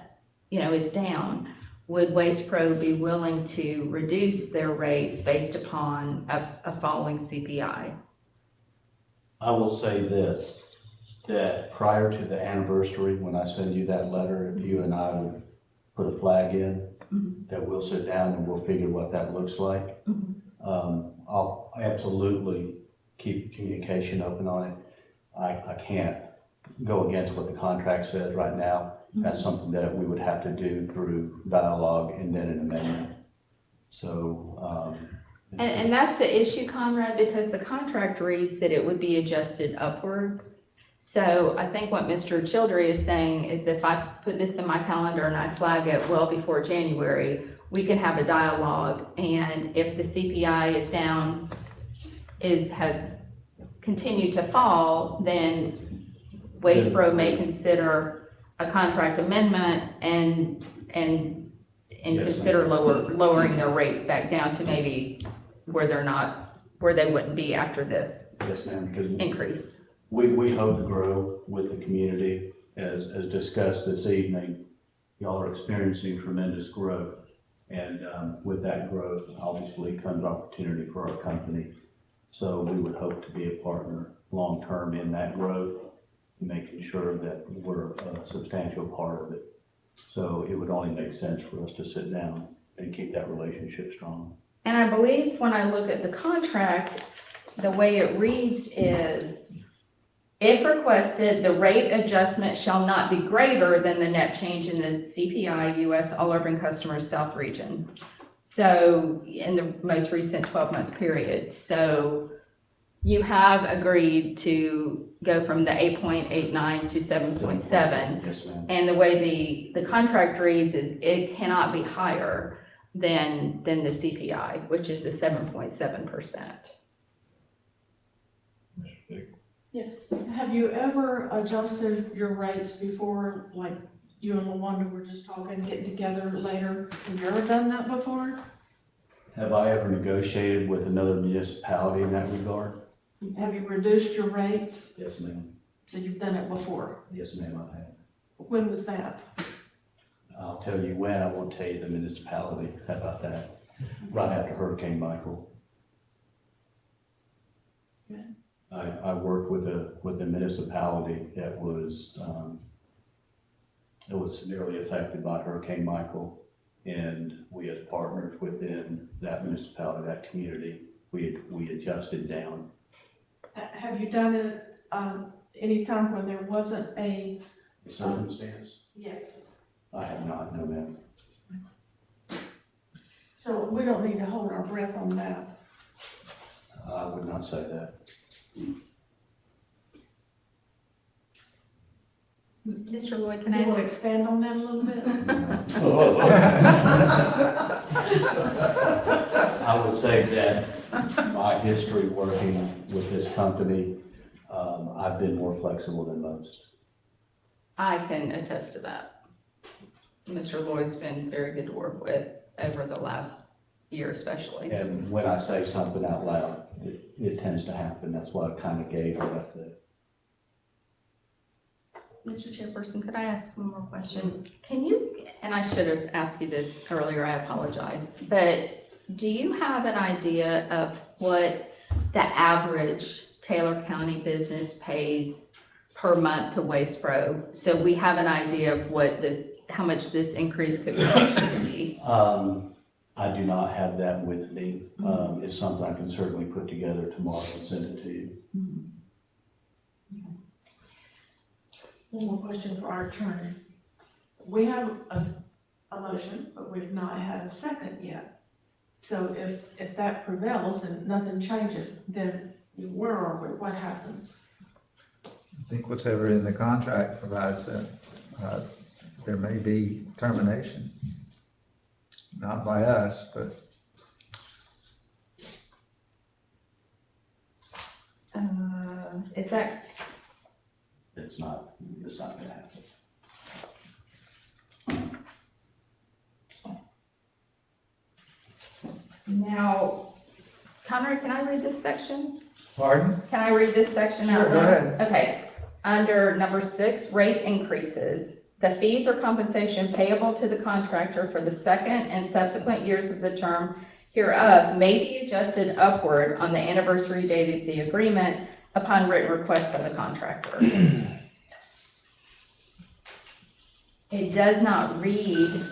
you know, is down, would Waste Pro be willing to reduce their rates based upon a falling CPI? I will say this, that prior to the anniversary, when I send you that letter, if you and I would put a flag in, that we'll sit down and we'll figure what that looks like. I'll absolutely keep communication open on it. I can't go against what the contract says right now. That's something that we would have to do through dialogue and then an amendment. So, And that's the issue, Conrad, because the contract reads that it would be adjusted upwards. So I think what Mr. Childry is saying is if I put this in my calendar and I flag it well before January, we can have a dialogue, and if the CPI is down, has continued to fall, then Waste Pro may consider a contract amendment and Yes, consider lowering their rates back down to maybe where they wouldn't be after this yes, ma'am, because increase. we hope to grow with the community. As discussed this evening, y'all are experiencing tremendous growth. And with that growth, obviously comes opportunity for our company. So we would hope to be a partner long-term in that growth, making sure that we're a substantial part of it. So it would only make sense for us to sit down and keep that relationship strong. And I believe when I look at the contract, the way it reads is, if requested, the rate adjustment shall not be greater than the net change in the CPI U.S. All Urban Customers South Region. So in the most recent 12-month period. So you have agreed to go from the 8.89 to 7.7. Yes, ma'am. And the way the contract reads is it cannot be higher than the CPI, which is the 7.7%. Yeah, have you ever adjusted your rates before, like you and LaWanda were just talking, getting together later? Have you ever done that before? Have I ever negotiated with another municipality in that regard? Have you reduced your rates? Yes, ma'am. So you've done it before? Yes, ma'am, I have. When was that? I'll tell you when, I won't tell you the municipality. How about that? Right after Hurricane Michael. Okay. I worked with a municipality that was severely affected by Hurricane Michael, and we as partners within that municipality, that community, we adjusted down. Have you done it, any time when there wasn't a? Circumstance? Yes. I have not, no ma'am. So we don't need to hold our breath on that. I would not say that. Mr. Lloyd, can I You want to ask? expand on that a little bit? I would say that my history working with this company, I've been more flexible than most. I can attest to that. Mr. Lloyd's been very good to work with. over the last year especially. And when I say something out loud, it tends to happen. That's what I kind of gave her, that's it. Mr. Chairperson, could I ask one more question? Can you, and I should have asked you this earlier, I apologize, but do you have an idea of what the average Taylor County business pays per month to Waste Pro? So we have an idea of what this, how much this increase could potentially be. I do not have that with me. It's something I can certainly put together tomorrow and send it to you. One more question for our attorney. We have a motion, but we've not had a second yet. So if that prevails and nothing changes, then where are we? What happens? I think whatever in the contract provides that, there may be termination. Not by us, but Is that, It's not gonna happen. now, Conrad, can I read this section? pardon? Can I read this section out Sure, go loud? ahead. Okay, under number 6, rate increases. The fees or compensation payable to the contractor for the second and subsequent years of the term hereof may be adjusted upward on the anniversary date of the agreement upon written request by the contractor. It does not read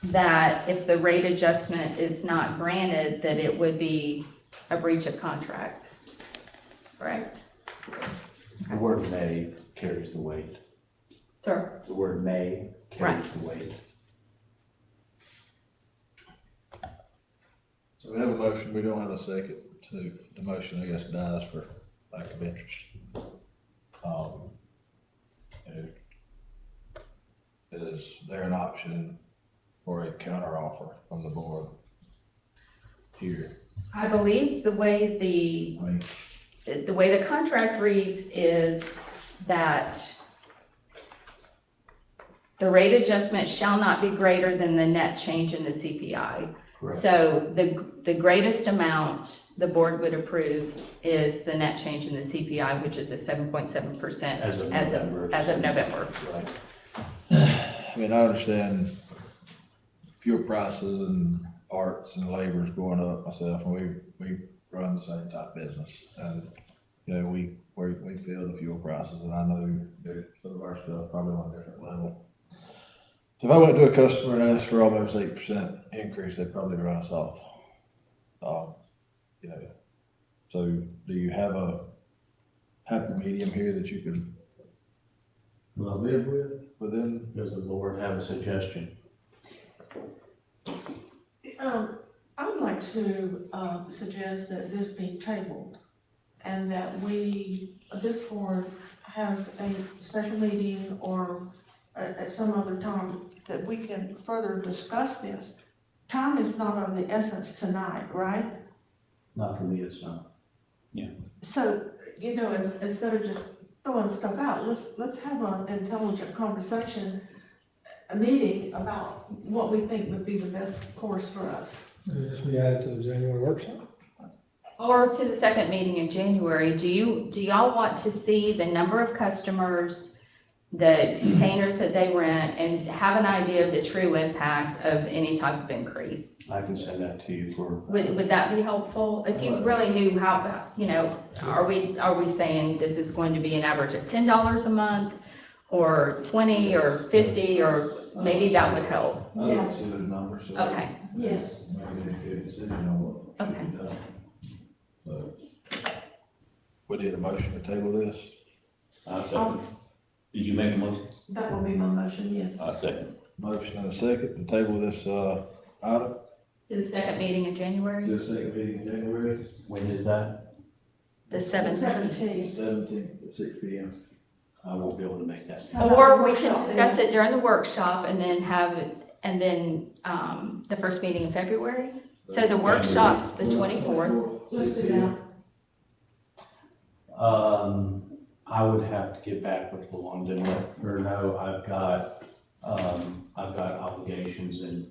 that if the rate adjustment is not granted, that it would be a breach of contract, correct? The word may carries the weight. Sir? The word may carries the weight. So we have a motion, we don't have a second, so the motion, I guess, dies for lack of interest. Is there an option for a counteroffer from the board here? I believe the way the contract reads is that the rate adjustment shall not be greater than the net change in the CPI. Correct. So the greatest amount the board would approve is the net change in the CPI, which is at 7.7% As of November. as of November. Right. I mean, I understand fuel prices and parts and labor's going up myself, and we run the same type business. And, you know, we feel the fuel prices, and I know that some of our stuff probably on a different level. If I went to a customer and asked for almost 8% increase, they'd probably run us off. You know, so do you have a happy medium here that you can live with within? Does the board have a suggestion? I would like to suggest that this be tabled and that this board has a special meeting or at some other time that we can further discuss this. Time is not of the essence tonight, right? Not for me, it's not. So, you know, instead of just throwing stuff out, let's have an intelligent conversation, a meeting about what we think would be the best course for us. Just be added to the January workshop. Or to the second meeting in January. Do y'all want to see the number of customers, the containers that they rent, and have an idea of the true impact of any type of increase? I can send that to you for. Would that be helpful? If you really knew how, you know, are we saying this is going to be an average of $10 a month, or 20, or 50, or maybe that would help? I don't see those numbers, so. Okay, Yes. Make an educated decision on what should be done. So, we need a motion to table this. I second. Did you make a motion? That will be my motion, yes. I second. Motion and a second to table this, item to the second meeting in January, to the second meeting in January, When is that? the 17th. 17th at 6 P.M. I won't be able to make that. Or we can discuss it during the workshop and then have it, and then, the first meeting in February. So the workshop's the 24th. Let's do that. I would have to get back with Luanda and let her know I've got obligations in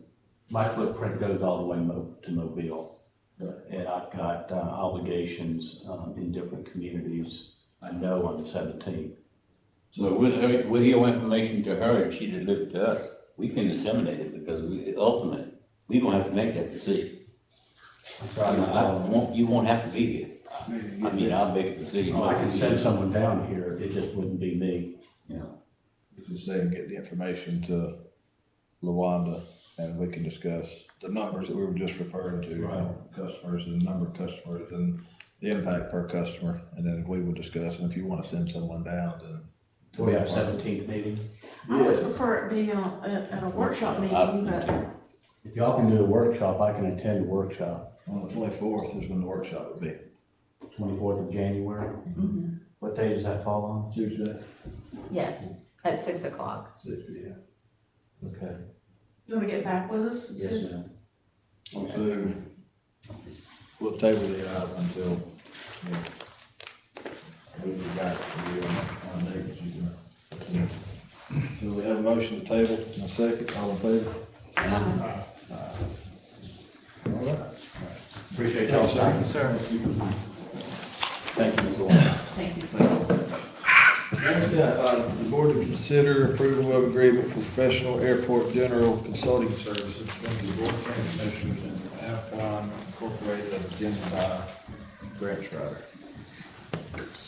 My footprint goes all the way to Mobile. And I've got obligations in different communities, I know on the 17th. So with your information to her, if she delivered to us, we can disseminate it because ultimately, we gonna have to make that decision. You won't have to be here. I mean, I'll make a decision. I can send someone down here, it just wouldn't be me. Yeah. Just say and get the information to LaWanda, and we can discuss the numbers that we were just referring to, customers and the number of customers and the impact per customer, and then we will discuss, and if you wanna send someone down, then. Do we have 17th meeting? I would prefer it be at a workshop meeting, but If y'all can do a workshop, I can attend a workshop. On the 24th is when the workshop would be. 24th of January. What day does that fall on? Tuesday. Yes, at 6 o'clock. 6 p.m. Okay. you wanna get back with us? Yes, ma'am. So, we'll table the item until, we'll be back to you on next Tuesday. So we have a motion to table, and a second, all in favor? All right. Appreciate y'all. Thank you, sir. Thank you, Mr. Warren. Thank you. Next, the board to consider approval of agreement for professional airport general consulting services from the Board of County Commissioners and Avcon Incorporated as agenda by Grant Strider.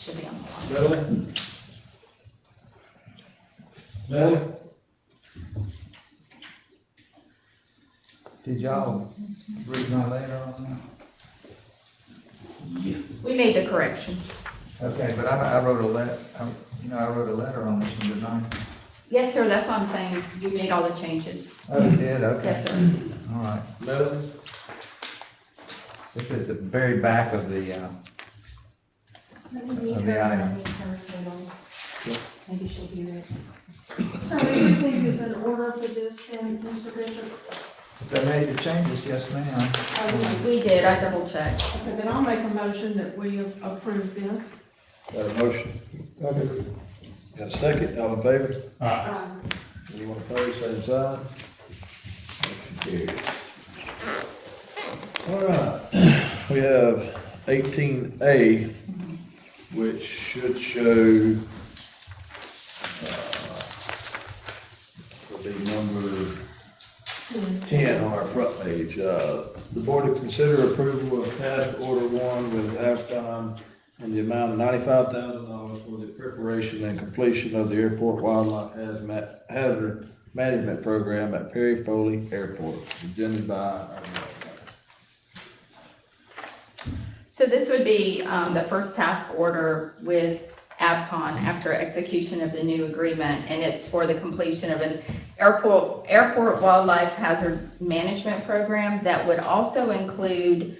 Should be on the line. Melanie? Melanie? Did y'all read my letter on Yeah. We made the corrections. that? Okay, but I wrote a letter, I wrote a letter on this one, didn't I? Yes, sir, that's what I'm saying. We made all the changes. Oh, you did, okay. Yes, sir. All right. Melanie? It's at the very back of the item. Maybe she'll be there. So everything is in order for this, then, Mr. Bishop? They made the changes, yes, ma'am. We did, I double checked. Okay, then I'll make a motion that we approve this. Got a motion? Got a second, all in favor? Um, Anyone opposed, same sign? Motion carries. All right, we have 18A, which should show, will be number 10 on our front page. The board to consider approval of task order 1 with Avcon in the amount of $95,000 for the preparation and completion of the airport wildlife hazard management program at Perry Foley Airport, presented by our mayor. So this would be the first task order with AvCon after execution of the new agreement, and it's for the completion of an airport wildlife hazard management program that would also include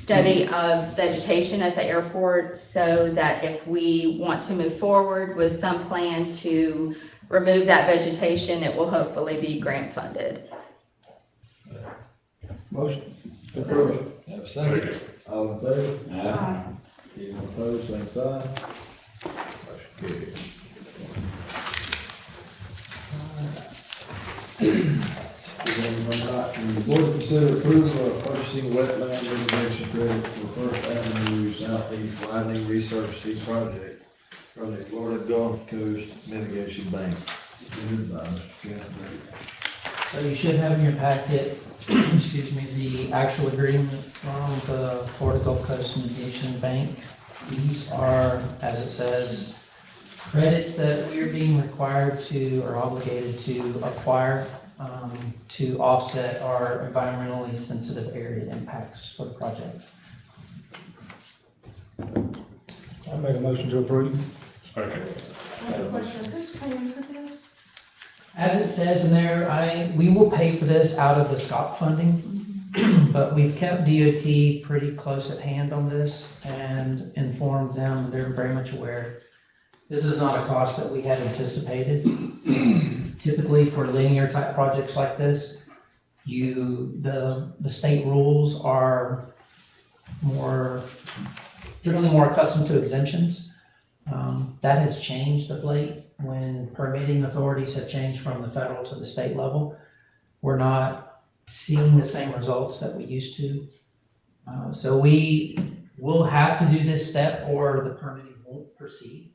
study of vegetation at the airport, so that if we want to move forward with some plan to remove that vegetation, it will hopefully be grant funded. Motion approved. Have a second. All in favor? Aye. Anyone opposed, same sign. Motion carries. The board to consider approval of purchasing wetland mitigation credit for First Avenue Southeast Widening Resurfacing Project from the Florida Gulf Coast Mitigation Bank. Presented by Mr. Kenneth Baker. So you should have in your packet, excuse me, the actual agreement from the Florida Gulf Coast Mitigation Bank. These are, as it says, credits that we are being required to, or obligated to acquire to offset our environmentally sensitive area impacts for the project. I make a motion to approve. Okay. I have a question, who's paying for this? As it says in there, we will pay for this out of the SCOP funding, but we've kept DOT pretty close at hand on this and informed them, they're very much aware. This is not a cost that we had anticipated. Typically for linear type projects like this, the state rules are generally more accustomed to exemptions. That has changed of late when permitting authorities have changed from the federal to the state level. we're not seeing the same results that we used to. So we will have to do this step or the permitting won't proceed.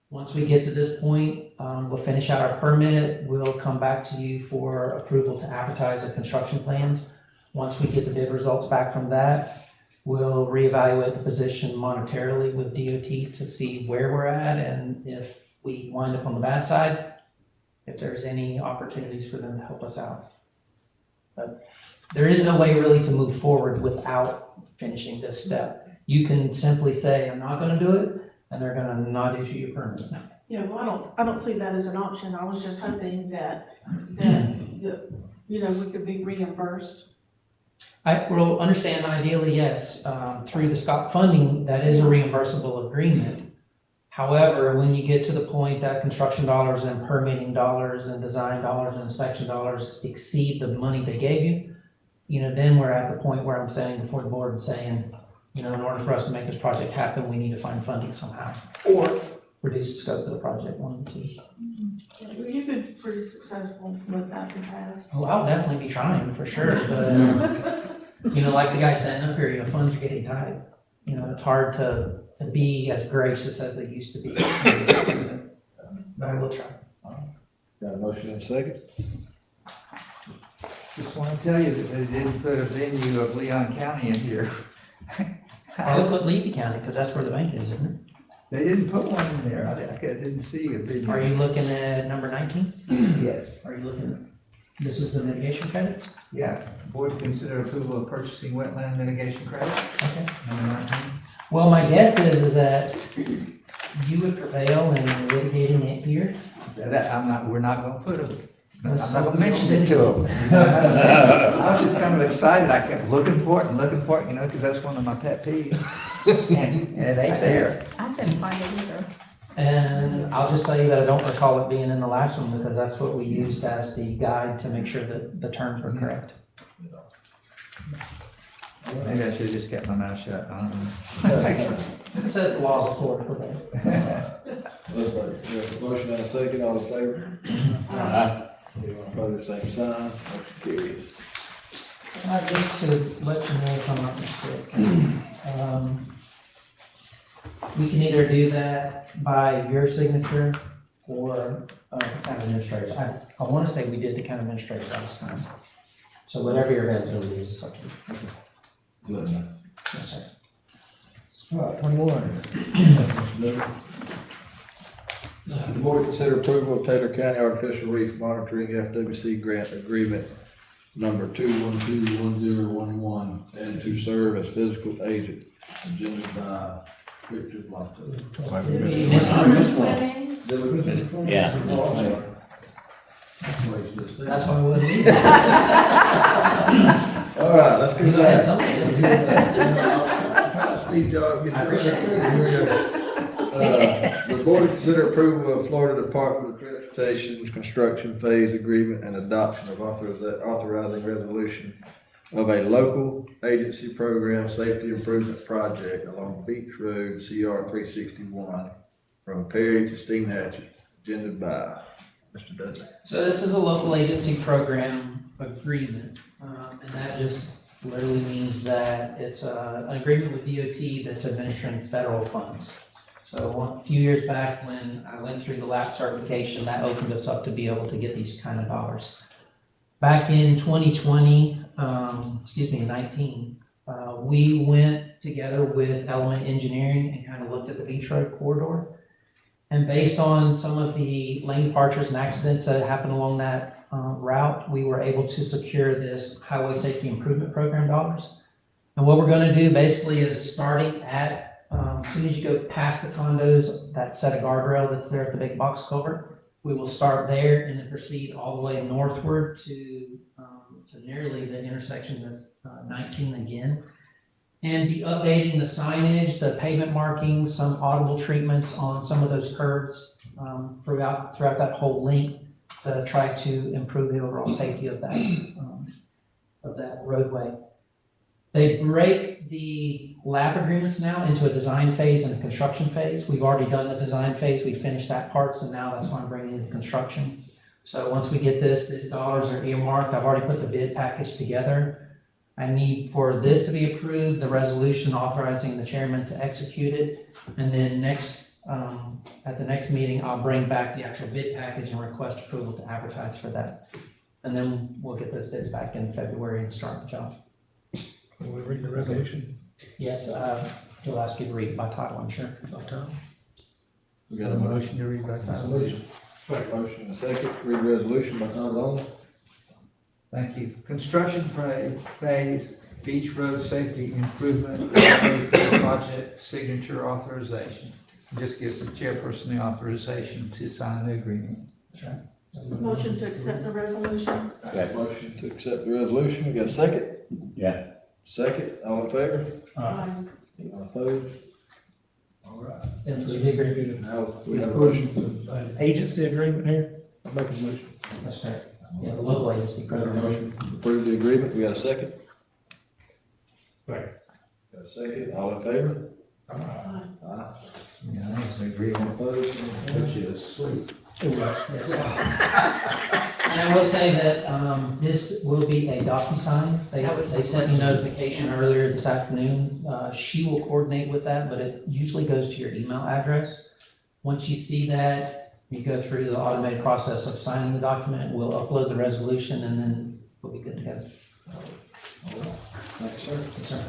Once we get to this point, we'll finish out our permit, we'll come back to you for approval to advertise the construction plans. Once we get the bid results back from that, we'll reevaluate the position monetarily with DOT to see where we're at, and if we wind up on the bad side, if there's any opportunities for them to help us out. But there is no way really to move forward without finishing this step. You can simply say, I'm not gonna do it, and they're gonna not issue you a permit. Yeah, well, I don't see that as an option. I was just hoping that, you know, we could be reimbursed. I will understand ideally, yes, through the SCOP funding, that is a reimbursable agreement. However, when you get to the point that construction dollars and permitting dollars and design dollars and inspection dollars exceed the money they gave you, you know, then we're at the point where I'm saying before the board and saying, you know, in order for us to make this project happen, we need to find funding somehow, or reduce the scope of the project, one of the two. Well, you've been pretty successful with that in the past. Oh, I'll definitely be trying, for sure, but, you know, like the guy saying up here, you know, funds are getting tight. You know, it's hard to be as gracious as they used to be. But I will try. Got a motion and a second? Just want to tell you that they didn't put a venue of Leon County in here. I'll put Levy County, because that's where the bank is, isn't it? They didn't put one in there. I didn't see a venue. Are you looking at number 19? Yes. Are you looking, this is the mitigation credits? Yeah, board to consider approval of purchasing wetland mitigation credits. Okay. Number 19. Well, my guess is that you would prevail in litigating it here. We're not gonna put them. I'm Let's not hope gonna we mention don't it to them. I was just kind of excited. I kept looking for it, you know, because that's one of my pet peeves. And it ain't there. I didn't find it either. And I'll just tell you that I don't recall it being in the last one, because that's what we used as the guide to make sure that the terms were correct. Maybe I should have just kept my mouth shut. I don't know. It says the laws of Florida forbid. There's a motion and a second, all in favor? Anyone opposed, same sign, motion carries. Just to let you know if I'm not mistaken, we can either do that by your signature or town administrator. I want to say we did the county administrator last time. So whatever your availability is, it's up to you. Good enough. Yes, sir. All right, 21. The board consider approval of Taylor County Artificial Reef Monitoring FWC Grant Agreement number 2121011, and to serve as physical agent, agendas by Victor Blanco. Yeah. That's why we wouldn't leave. All right, let's You go had back. something. Speed job, get I appreciate The board to consider approval of Florida Department of Transportation's construction phase agreement and adoption of authorizing resolution of a local agency program safety improvement project along Beach Road, CR 361, from Perry to Steen Hatchet, agenda by Mr. Dudley. So this is a local agency program agreement, and that just literally means that it's an agreement with DOT that's administering federal funds. So a few years back, when I went through the LAP certification, that opened us up to be able to get these kind of dollars. Back in 19, we went together with Element Engineering and kind of looked at the Beach Road corridor. And based on some of the lane departures and accidents that happened along that route, we were able to secure this Highway Safety Improvement Program dollars. And what we're going to do basically is starting at, as soon as you go past the condos, that set of guardrail that's there at the big box culvert, we will start there and then proceed all the way northward to nearly the intersection of 19 again. And be updating the signage, the pavement markings, some audible treatments on some of those curbs throughout that whole length to try to improve the overall safety of that roadway. They break the LAP agreements now into a design phase and a construction phase. We've already done the design phase. We finished that part, so now that's why I'm bringing in the construction. So once we get this, these dollars are earmarked, I've already put the bid package together. I need for this to be approved, the resolution authorizing the chairman to execute it. And then at the next meeting, I'll bring back the actual bid package and request approval to advertise for that. And then we'll get those bids back in February and start the job. Will we read the resolution? Yes, he'll ask you to read it by title, I'm sure. By title? We got a motion. to read by title. Motion and a second, read the resolution by title only. Thank you. Construction phase, beach road safety improvement project signature authorization. Just gives the chairperson the authorization to sign the agreement. Motion to accept the resolution? Motion to accept the resolution, we got a second? Yeah. Second, all in favor? Aye. All opposed? All right. And so the agreement, Now, we have a motion. An agency agreement here? I'll make a motion. that's correct. Yeah, the local agency. Got a motion to approve the agreement, we got a second? Right. Got a second, all in favor? Aye. Aye. Yeah, that's an agreement. Opposed? Which is sweet. Yes. And I will say that, this will be a DocuSign. They sent me notification earlier this afternoon. She will coordinate with that, but it usually goes to your email address. Once you see that, you go through the automated process of signing the document. We'll upload the resolution and then we'll be good to go. Thanks, sir. Yes, sir.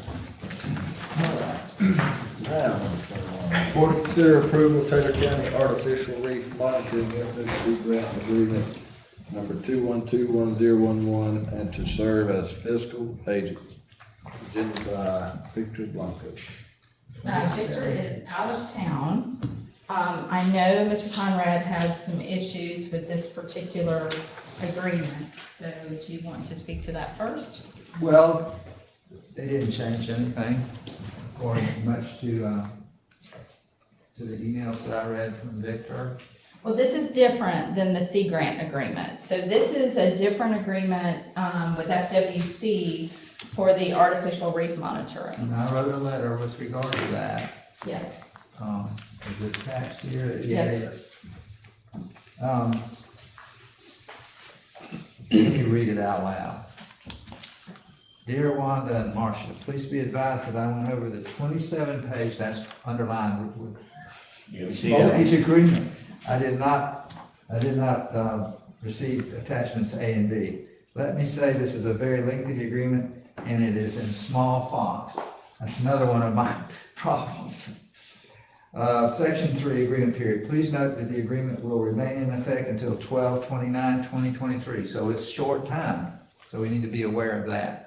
Now, board to consider approval of Taylor County Artificial Reef Monitoring FSC grant agreement number 2121011 and to serve as fiscal agent. Presented by Victor Blanco. Victor is out of town. I know Mr. Conrad had some issues with this particular agreement, so do you want to speak to that first? Well, they didn't change anything, according much to the emails that I read from Victor. Well, this is different than the Sea Grant agreement. So this is a different agreement with FWC for the artificial reef monitoring. And I wrote a letter with regard to that. Yes. Is it attached here? Yes. Let me read it out loud. Dear Wanda and Marcia, please be advised that I went over the 27-page, that's underlined with each agreement. I did not receive attachments A and B. Let me say this is a very lengthy agreement and it is in small font. That's another one of my problems. Section 3, agreement period. Please note that the agreement will remain in effect until 12/29/2023. So it's short time. So we need to be aware of that.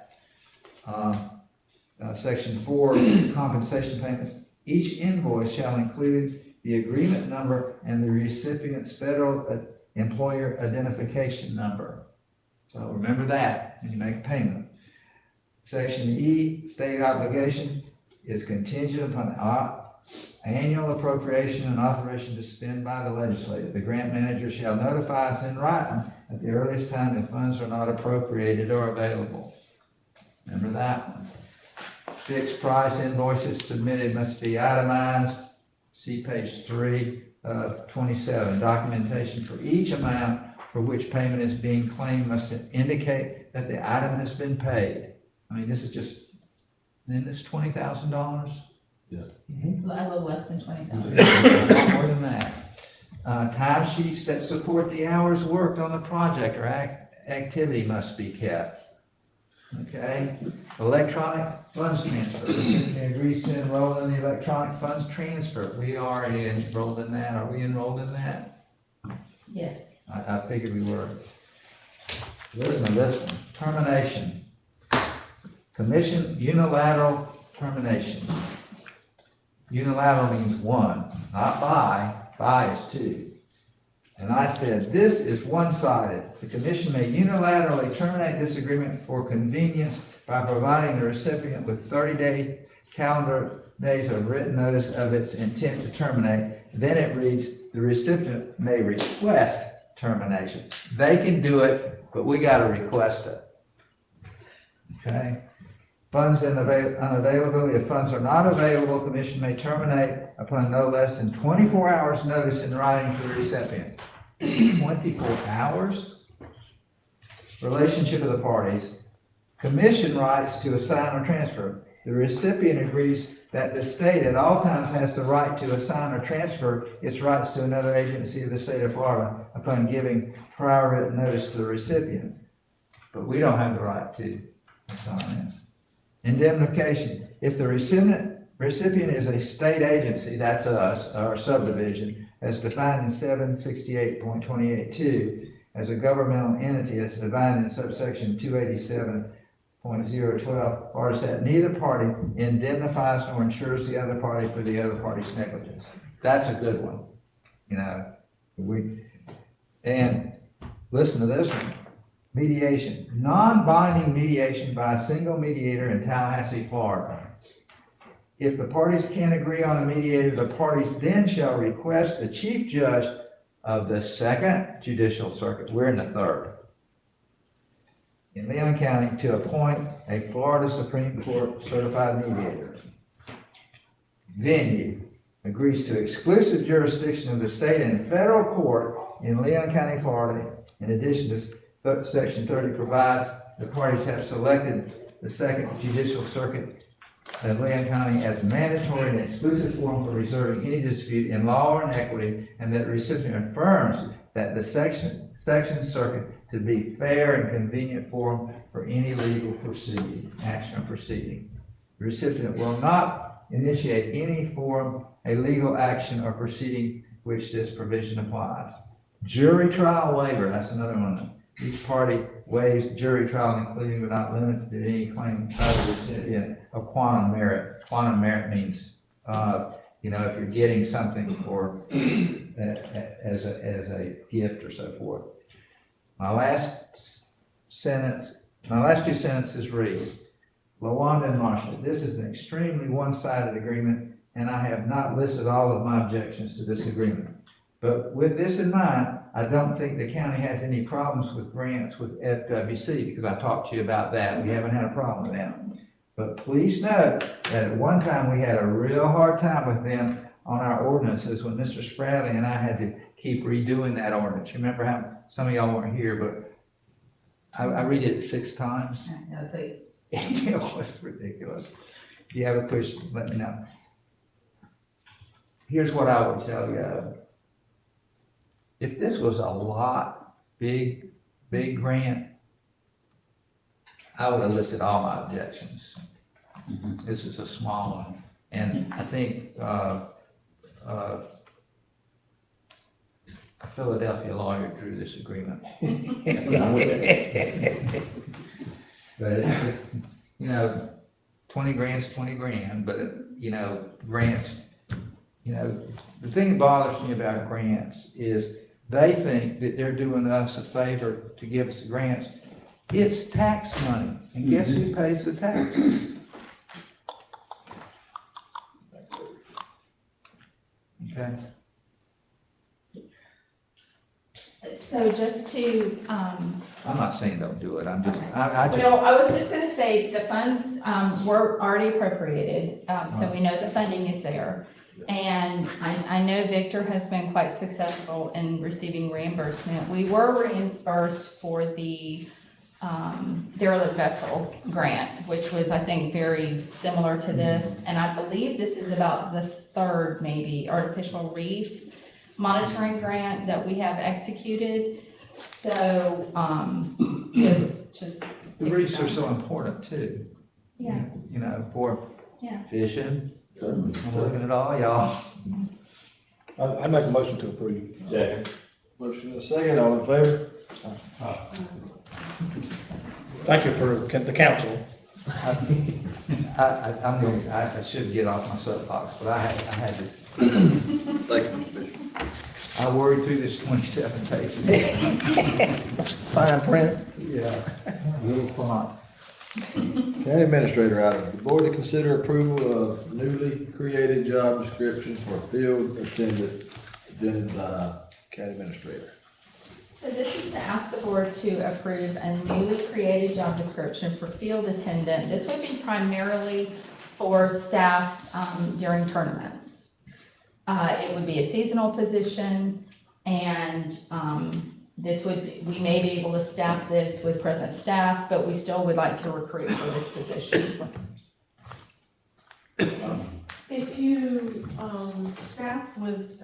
Section 4, compensation payments. Each invoice shall include the agreement number and the recipient's federal employer identification number. So remember that when you make a payment. Section E, state obligation is contingent upon annual appropriation and authorization to spend by the legislature. The grant manager shall notify us in writing at the earliest time if funds are not appropriated or available. Remember that one. Fixed price invoices submitted must be itemized. See page 3 of 27. Documentation for each amount for which payment is being claimed must indicate that the item has been paid. I mean, this is just, then this $20,000? Yeah. A little less than 20,000. More than that. Time sheets that support the hours worked on the project or activity must be kept. Okay? Electronic funds transfer. The city agrees to enroll in the electronic funds transfer. We are enrolled in that. Are we enrolled in that? Yes. I figured we were. Listen to this one. Termination. Commission unilateral termination. Unilateral means one, not by. By is two. And I said, this is one-sided. The commission may unilaterally terminate this agreement for convenience by providing the recipient with 30-day calendar days of written notice of its intent to terminate. Then it reads, the recipient may request termination. They can do it, but we got to request it. Okay? Funds unavailability. If funds are not available, commission may terminate upon no less than 24 hours notice in writing to the recipient. 24 hours. Relationship of the parties. Commission rights to assign or transfer. The recipient agrees that the state at all times has the right to assign or transfer its rights to another agency of the state of Florida upon giving prior written notice to the recipient. But we don't have the right to assign this. Indemnification. If the recipient is a state agency, that's us, our subdivision, as defined in 768.282, as a governmental entity as defined in subsection 287.012, or is that neither party indemnifies nor insures the other party for the other party's negligence. That's a good one. And listen to this one. Mediation. Non-binding mediation by a single mediator in Tallahassee, Florida. If the parties can't agree on a mediator, the parties then shall request the chief judge of the Second Judicial Circuit, we're in the third, in Leon County, to appoint a Florida Supreme Court certified mediator. Venue. Agrees to exclusive jurisdiction of the state and federal court in Leon County, Florida. In addition to Section 30 provides the parties have selected the Second Judicial Circuit of Leon County as mandatory and exclusive forum for resolving any dispute in law or in equity, and that the recipient affirms that the section circuit to be fair and convenient forum for any legal proceeding, action or proceeding. The recipient will not initiate any forum, a legal action or proceeding which this provision applies. Jury trial waiver, that's another one. Each party waives jury trial, including but not limited to any claim by the recipient of quantum merit. Quantum merit means, if you're getting something for as a gift or so forth. My last two sentences read, LaWanda and Marshall, this is an extremely one-sided agreement, and I have not listed all of my objections to this agreement. But with this in mind, I don't think the county has any problems with grants with FWC, because I talked to you about that. We haven't had a problem with them. But please note that at one time we had a real hard time with them on our ordinances when Mr. Spradley and I had to keep redoing that ordinance. Remember how some of y'all weren't here, but I read it 6 times. No, please. It was ridiculous. If you have a question, let me know. Here's what I would tell you. If this was a big grant, I would have listed all my objections. This is a small one. And I think a Philadelphia lawyer drew this agreement. But it's 20 grand's 20 grand, but grants, the thing that bothers me about grants is they think that they're doing us a favor to give us the grants. It's tax money, and guess who pays the taxes? Okay. So just to, I'm not saying don't do it, I'm just, okay. I just. Well, I was just gonna say, the funds, were already appropriated, so we know the funding is there. And I know Victor has been quite successful in receiving reimbursement. We were reimbursed for the derelict vessel grant, which was, I think, very similar to this. And I believe this is about the third, maybe, artificial reef monitoring grant that we have executed. So, just. The reefs are so important too. Yes. For Yeah. fishing. I'm looking at all y'all. I make a motion to approve. Second. Motion and a second, all in favor? Thank you for the council. I should get off my soapbox, but I had to. Thank you, Mr. Bishop. I worried through this 27 pages. Fine print. Yeah, a little font. County Administrator item, the board to consider approval of newly created job description for field attendant, presented by County Administrator. So this is to ask the board to approve a newly created job description for field attendant. This would be primarily for staff during tournaments. It would be a seasonal position, And, we may be able to staff this with present staff, but we still would like to recruit for this position. If you, staff with,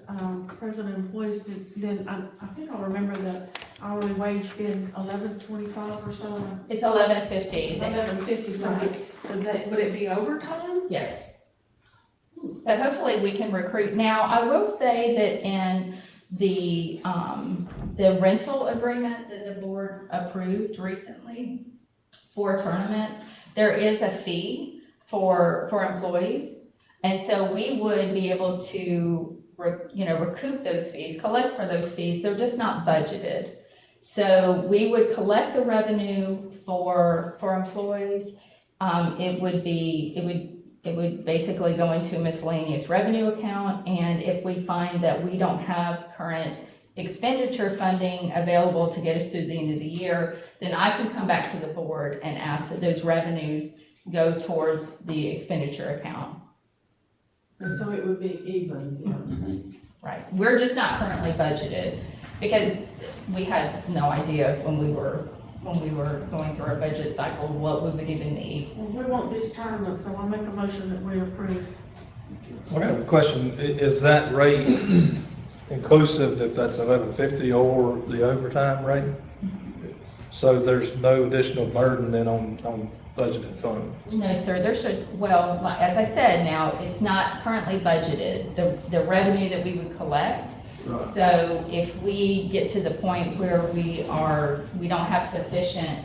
present employees, then I think I remember the hourly wage being $11.25 or so. It's $11.50. $11.50, so would it be overtime? Yes. But hopefully we can recruit. Now, I will say that in the rental agreement that the board approved recently for tournaments, there is a fee for employees. And so we would be able to, recoup those fees, collect for those fees. They're just not budgeted. So we would collect the revenue for employees. It would basically go into a miscellaneous revenue account. And if we find that we don't have current expenditure funding available to get us through the end of the year, then I can come back to the board and ask that those revenues go towards the expenditure account. And so it would be even, yeah. Right. We're just not currently budgeted because we had no idea when we were going through our budget cycle what we would even need. Well, we want these tournaments, so I'll make a motion that we approve. I have a question. Is that rate inclusive if that's $11.50 or the overtime rate? So there's no additional burden then on budgeted funds? No, sir, as I said, now, it's not currently budgeted, the revenue that we would collect. Right. So if we get to the point where we don't have sufficient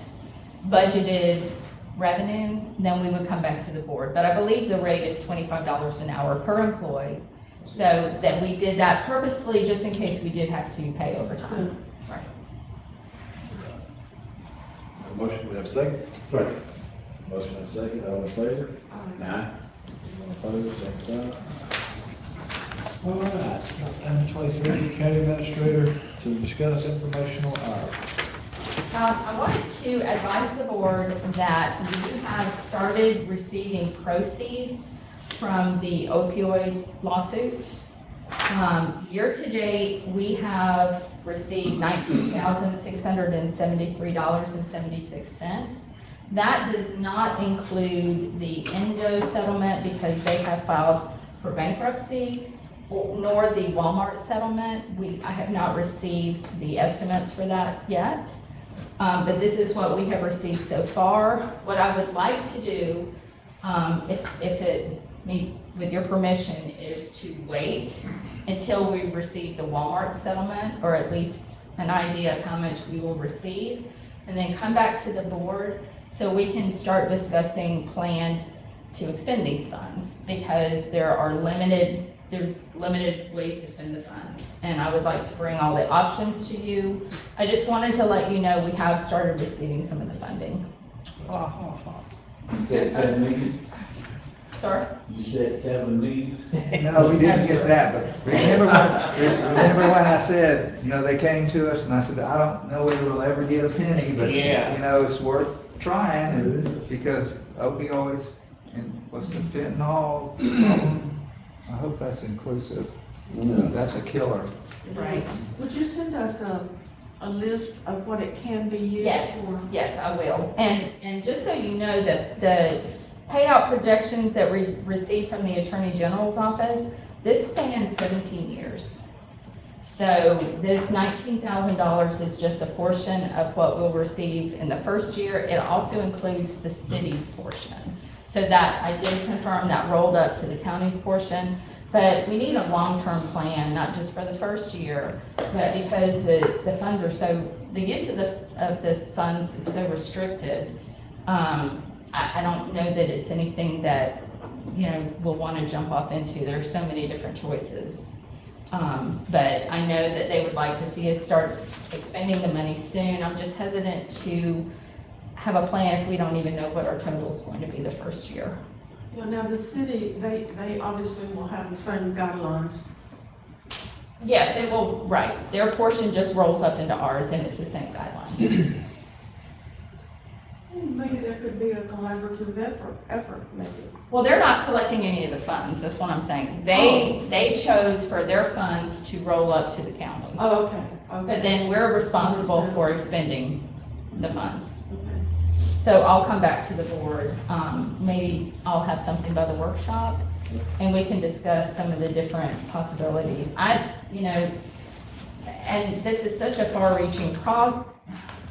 budgeted revenue, then we would come back to the board. But I believe the rate is $25 an hour per employee. So that we did that purposely just in case we did have to pay overtime. Right. Motion, we have a second? Right. Motion and second, all in favor? Aye. Anyone opposed, same sign. All right, item 23, county administrator to discuss informational hours. I wanted to advise the board that we have started receiving proceeds from the opioid lawsuit. Year to date, we have received $19,673.76. That does not include the Endo settlement because they have filed for bankruptcy, nor the Walmart settlement. I have not received the estimates for that yet. But this is what we have received so far. What I would like to do, if it meets with your permission, is to wait until we receive the Walmart settlement, or at least an idea of how much we will receive, and then come back to the board so we can start discussing plan to expend these funds, because there's limited ways to spend the funds. And I would like to bring all the options to you. I just wanted to let you know we have started receiving some of the funding. You said 7 million? Sorry? You said 7 million? No, we didn't get that, but remember when I said, they came to us and I said, I don't know whether we'll ever get a penny, but, Yeah. it's worth trying, and because opioids and what's the fentanyl problem, I hope that's inclusive. That's a killer. Right. Would you send us a list of what it can be used for? Yes, I will. And just so you know, that the payout projections that we received from the Attorney General's office, this spans 17 years. So this $19,000 is just a portion of what we'll receive in the first year. It also includes the city's portion. So that, I did confirm, that rolled up to the county's portion. But we need a long-term plan, not just for the first year, but because the funds are the use of this funds is so restricted. I don't know that it's anything that, we'll want to jump off into. There's so many different choices. But I know that they would like to see us start expending the money soon. I'm just hesitant to have a plan if we don't even know what our total is going to be the first year. Well, now the city, they obviously will have the same guidelines. Yes, it will, right. Their portion just rolls up into ours and it's the same guideline. Maybe there could be a collaborative effort, maybe. Well, they're not collecting any of the funds, that's what I'm saying. They chose for their funds to roll up to the county. Oh, okay, okay. But then we're responsible for expending the funds. Okay. So I'll come back to the board, maybe I'll have something by the workshop, and we can discuss some of the different possibilities. And this is such a far-reaching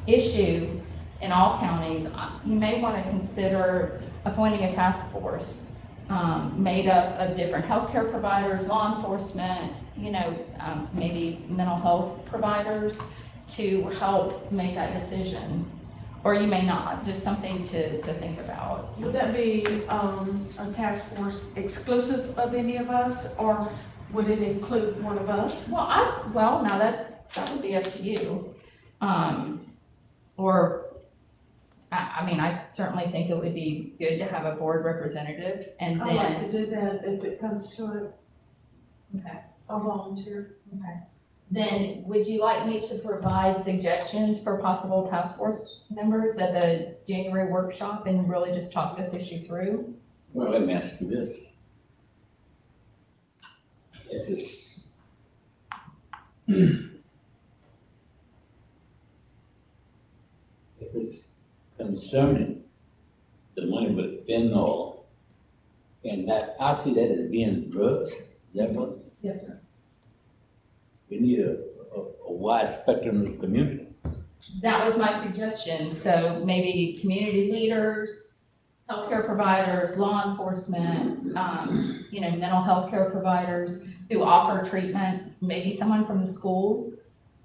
issue in all counties, you may want to consider appointing a task force, made up of different healthcare providers, law enforcement, maybe mental health providers, to help make that decision. Or you may not, just something to think about. Would that be a task force exclusive of any of us, or would it include one of us? Well, now that would be up to you. I certainly think it would be good to have a board representative, and then. I'd like to do that if it comes to it. Okay. I'll volunteer. Okay. Then, would you like me to provide suggestions for possible task force members at the January workshop and really just talk this issue through? Well, let me ask you this. If it's concerning the money with fentanyl, and that, I see that as being drugs, is that what? Yes, sir. We need a wide spectrum of the community. That was my suggestion. So maybe community leaders, healthcare providers, law enforcement, mental health care providers who offer treatment, maybe someone from the school.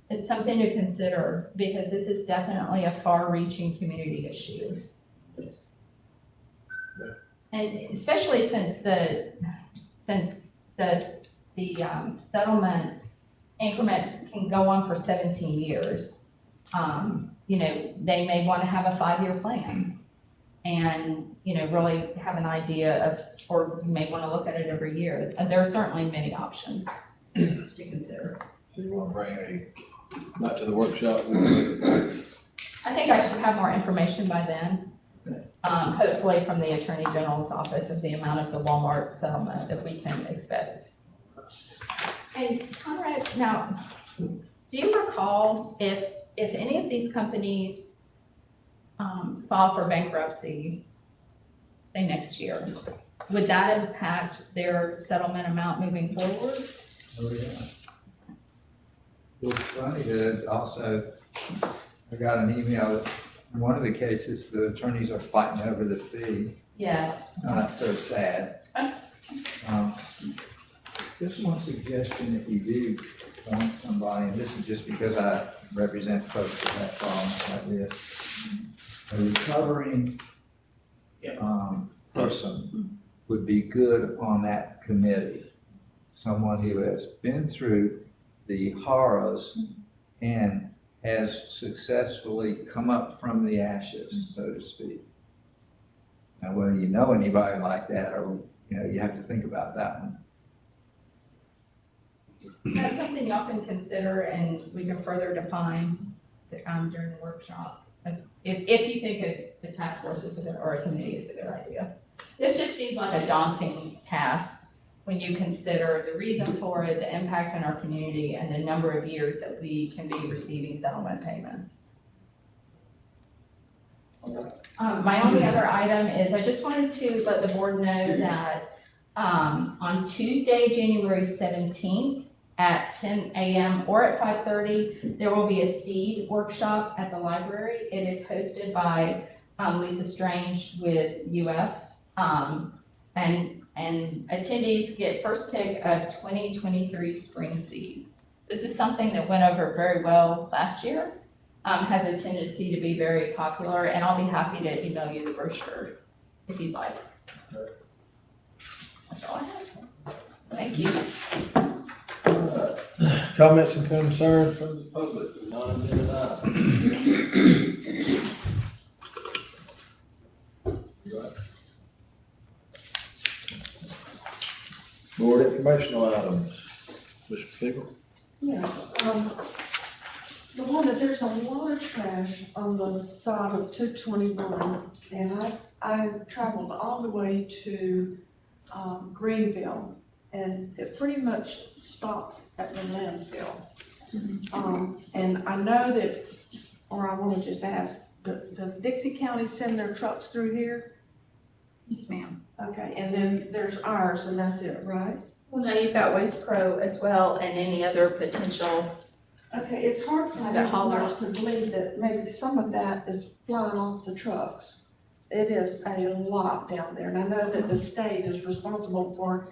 It's something to consider because this is definitely a far-reaching community issue. And especially since the settlement increments can go on for 17 years. They may want to have a 5-year plan and, really have an idea of, or you may want to look at it every year. And there are certainly many options to consider. So you want to bring not to the workshop? I think I should have more information by then. Hopefully from the Attorney General's office of the amount of the Walmart settlement that we can expect. And Conrad, now, do you recall if any of these companies file for bankruptcy, say next year, would that impact their settlement amount moving forward? Oh, yeah. Well, it's funny that also, I got an email, in one of the cases, the attorneys are fighting over the fee. Yes. That's so sad. Just one suggestion, if you do want somebody, and this is just because I represent folks that have problems like this, a recovering person would be good on that committee. Someone who has been through the horrors and has successfully come up from the ashes, so to speak. Now, whether you know anybody like that, or, you have to think about that one. That's something y'all can consider, and we can further define during the workshop. If you think the task force is or a committee is a good idea. This just seems like a daunting task when you consider the reason for it, the impact on our community, and the number of years that we can be receiving settlement payments. My only other item is I just wanted to let the board know that on Tuesday, January 17th at 10 a.m. or at 5:30, there will be a seed workshop at the library. It is hosted by Lisa Strange with UF. And attendees get first pick of 2023 spring seeds. This is something that went over very well last year, has a tendency to be very popular, and I'll be happy to email you the brochure if you'd like. That's all I have. Thank you. Comments and concerns from the public, non-agenda items. Board informational items, Mr. Siegel. Yeah, The one that there's a lot of trash on the side of 221, and I traveled all the way to Greenville, and it pretty much stops at the landfill. And I know that, or I want to just ask, does Dixie County send their trucks through here? Yes, ma'am. Okay, and then there's ours, and that's it, right? Well, no, you've got Waste Pro as well, and any other potential. Okay, it's hard for me Private haulers. to believe that maybe some of that is flying off the trucks. It is a lot down there, and I know that the state is responsible for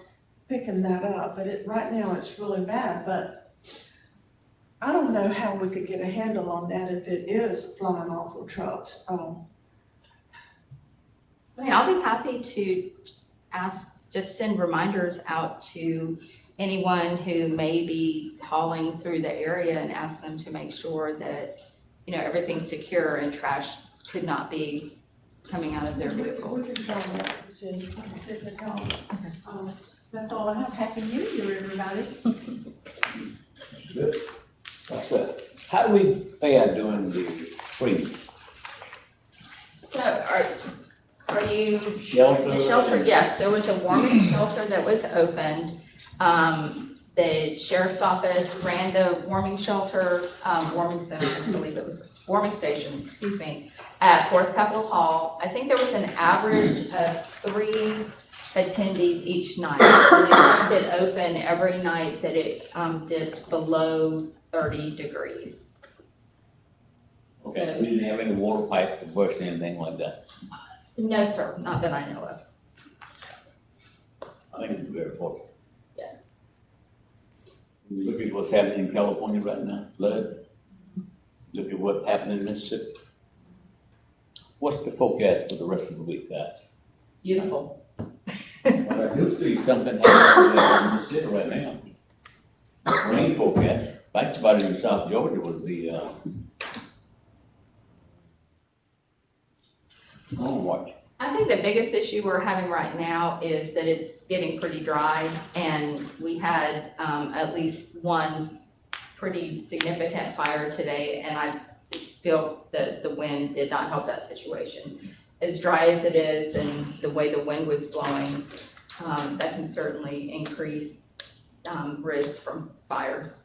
picking that up, but right now it's really bad, but I don't know how we could get a handle on that if it is flying off of trucks. I mean, I'll be happy to just send reminders out to anyone who may be hauling through the area and ask them to make sure that, everything's secure and trash could not be coming out of their vehicles. We can try that, see if it helps. That's all I have. Happy New Year, everybody. Good. How do we fare during the freeze? So are you? Shelter? The shelter, yes, there was a warming shelter that was opened. The sheriff's office ran the warming shelter, warming center, I believe it was, warming station, excuse me, at Forest Capitol Hall. I think there was an average of 3 attendees each night. And they left it open every night that it dipped below 30 degrees. Okay, we didn't have any water pipe to burst or anything like that. No, sir, not that I know of. I think it's very fortunate. Yes. You look at what's happening in California right now, flood. Look at what happened in Mississippi. What's the forecast for the rest of the week, guys? Beautiful. Well, you'll see something happening in Mississippi right now. Rain forecast. Back about it in South Georgia was the storm watch. I think the biggest issue we're having right now is that it's getting pretty dry, and we had at least one pretty significant fire today, and I feel that the wind did not help that situation. As dry as it is and the way the wind was blowing, that can certainly increase risk from fires.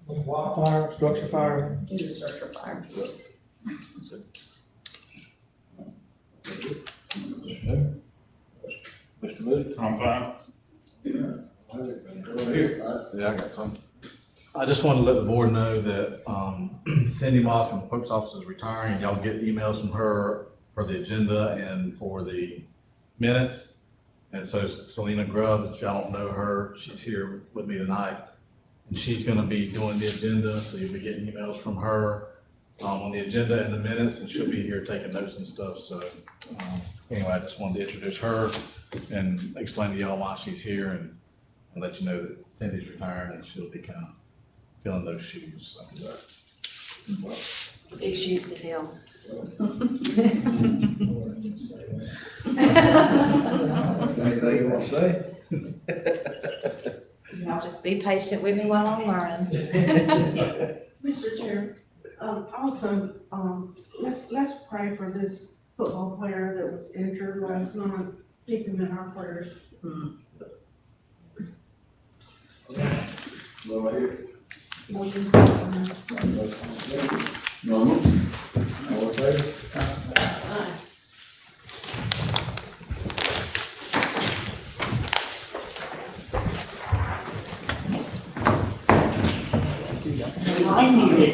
Wildfire, structure fire? Infrastructure fires. Mr. Moody? I'm fine. Yeah, I got some. I just wanted to let the board know that Cindy Moss from the Clerk's Office is retiring, and y'all get emails from her for the agenda and for the minutes. And so Selena Grubb, if y'all don't know her, she's here with me tonight. And she's gonna be doing the agenda, so you'll be getting emails from her on the agenda and the minutes, and she'll be here taking notes and stuff. So anyway, I just wanted to introduce her and explain to y'all why she's here and let you know that Cindy's retiring and she'll be kind of filling those shoes. So. Big shoes to fill. Anything you want to say? Y'all just be patient with me while I'm learning. Mr. Chair, also, let's pray for this football player that was injured last month. Keep him in our prayers. Motion. Normal? All in favor? Aye. I needed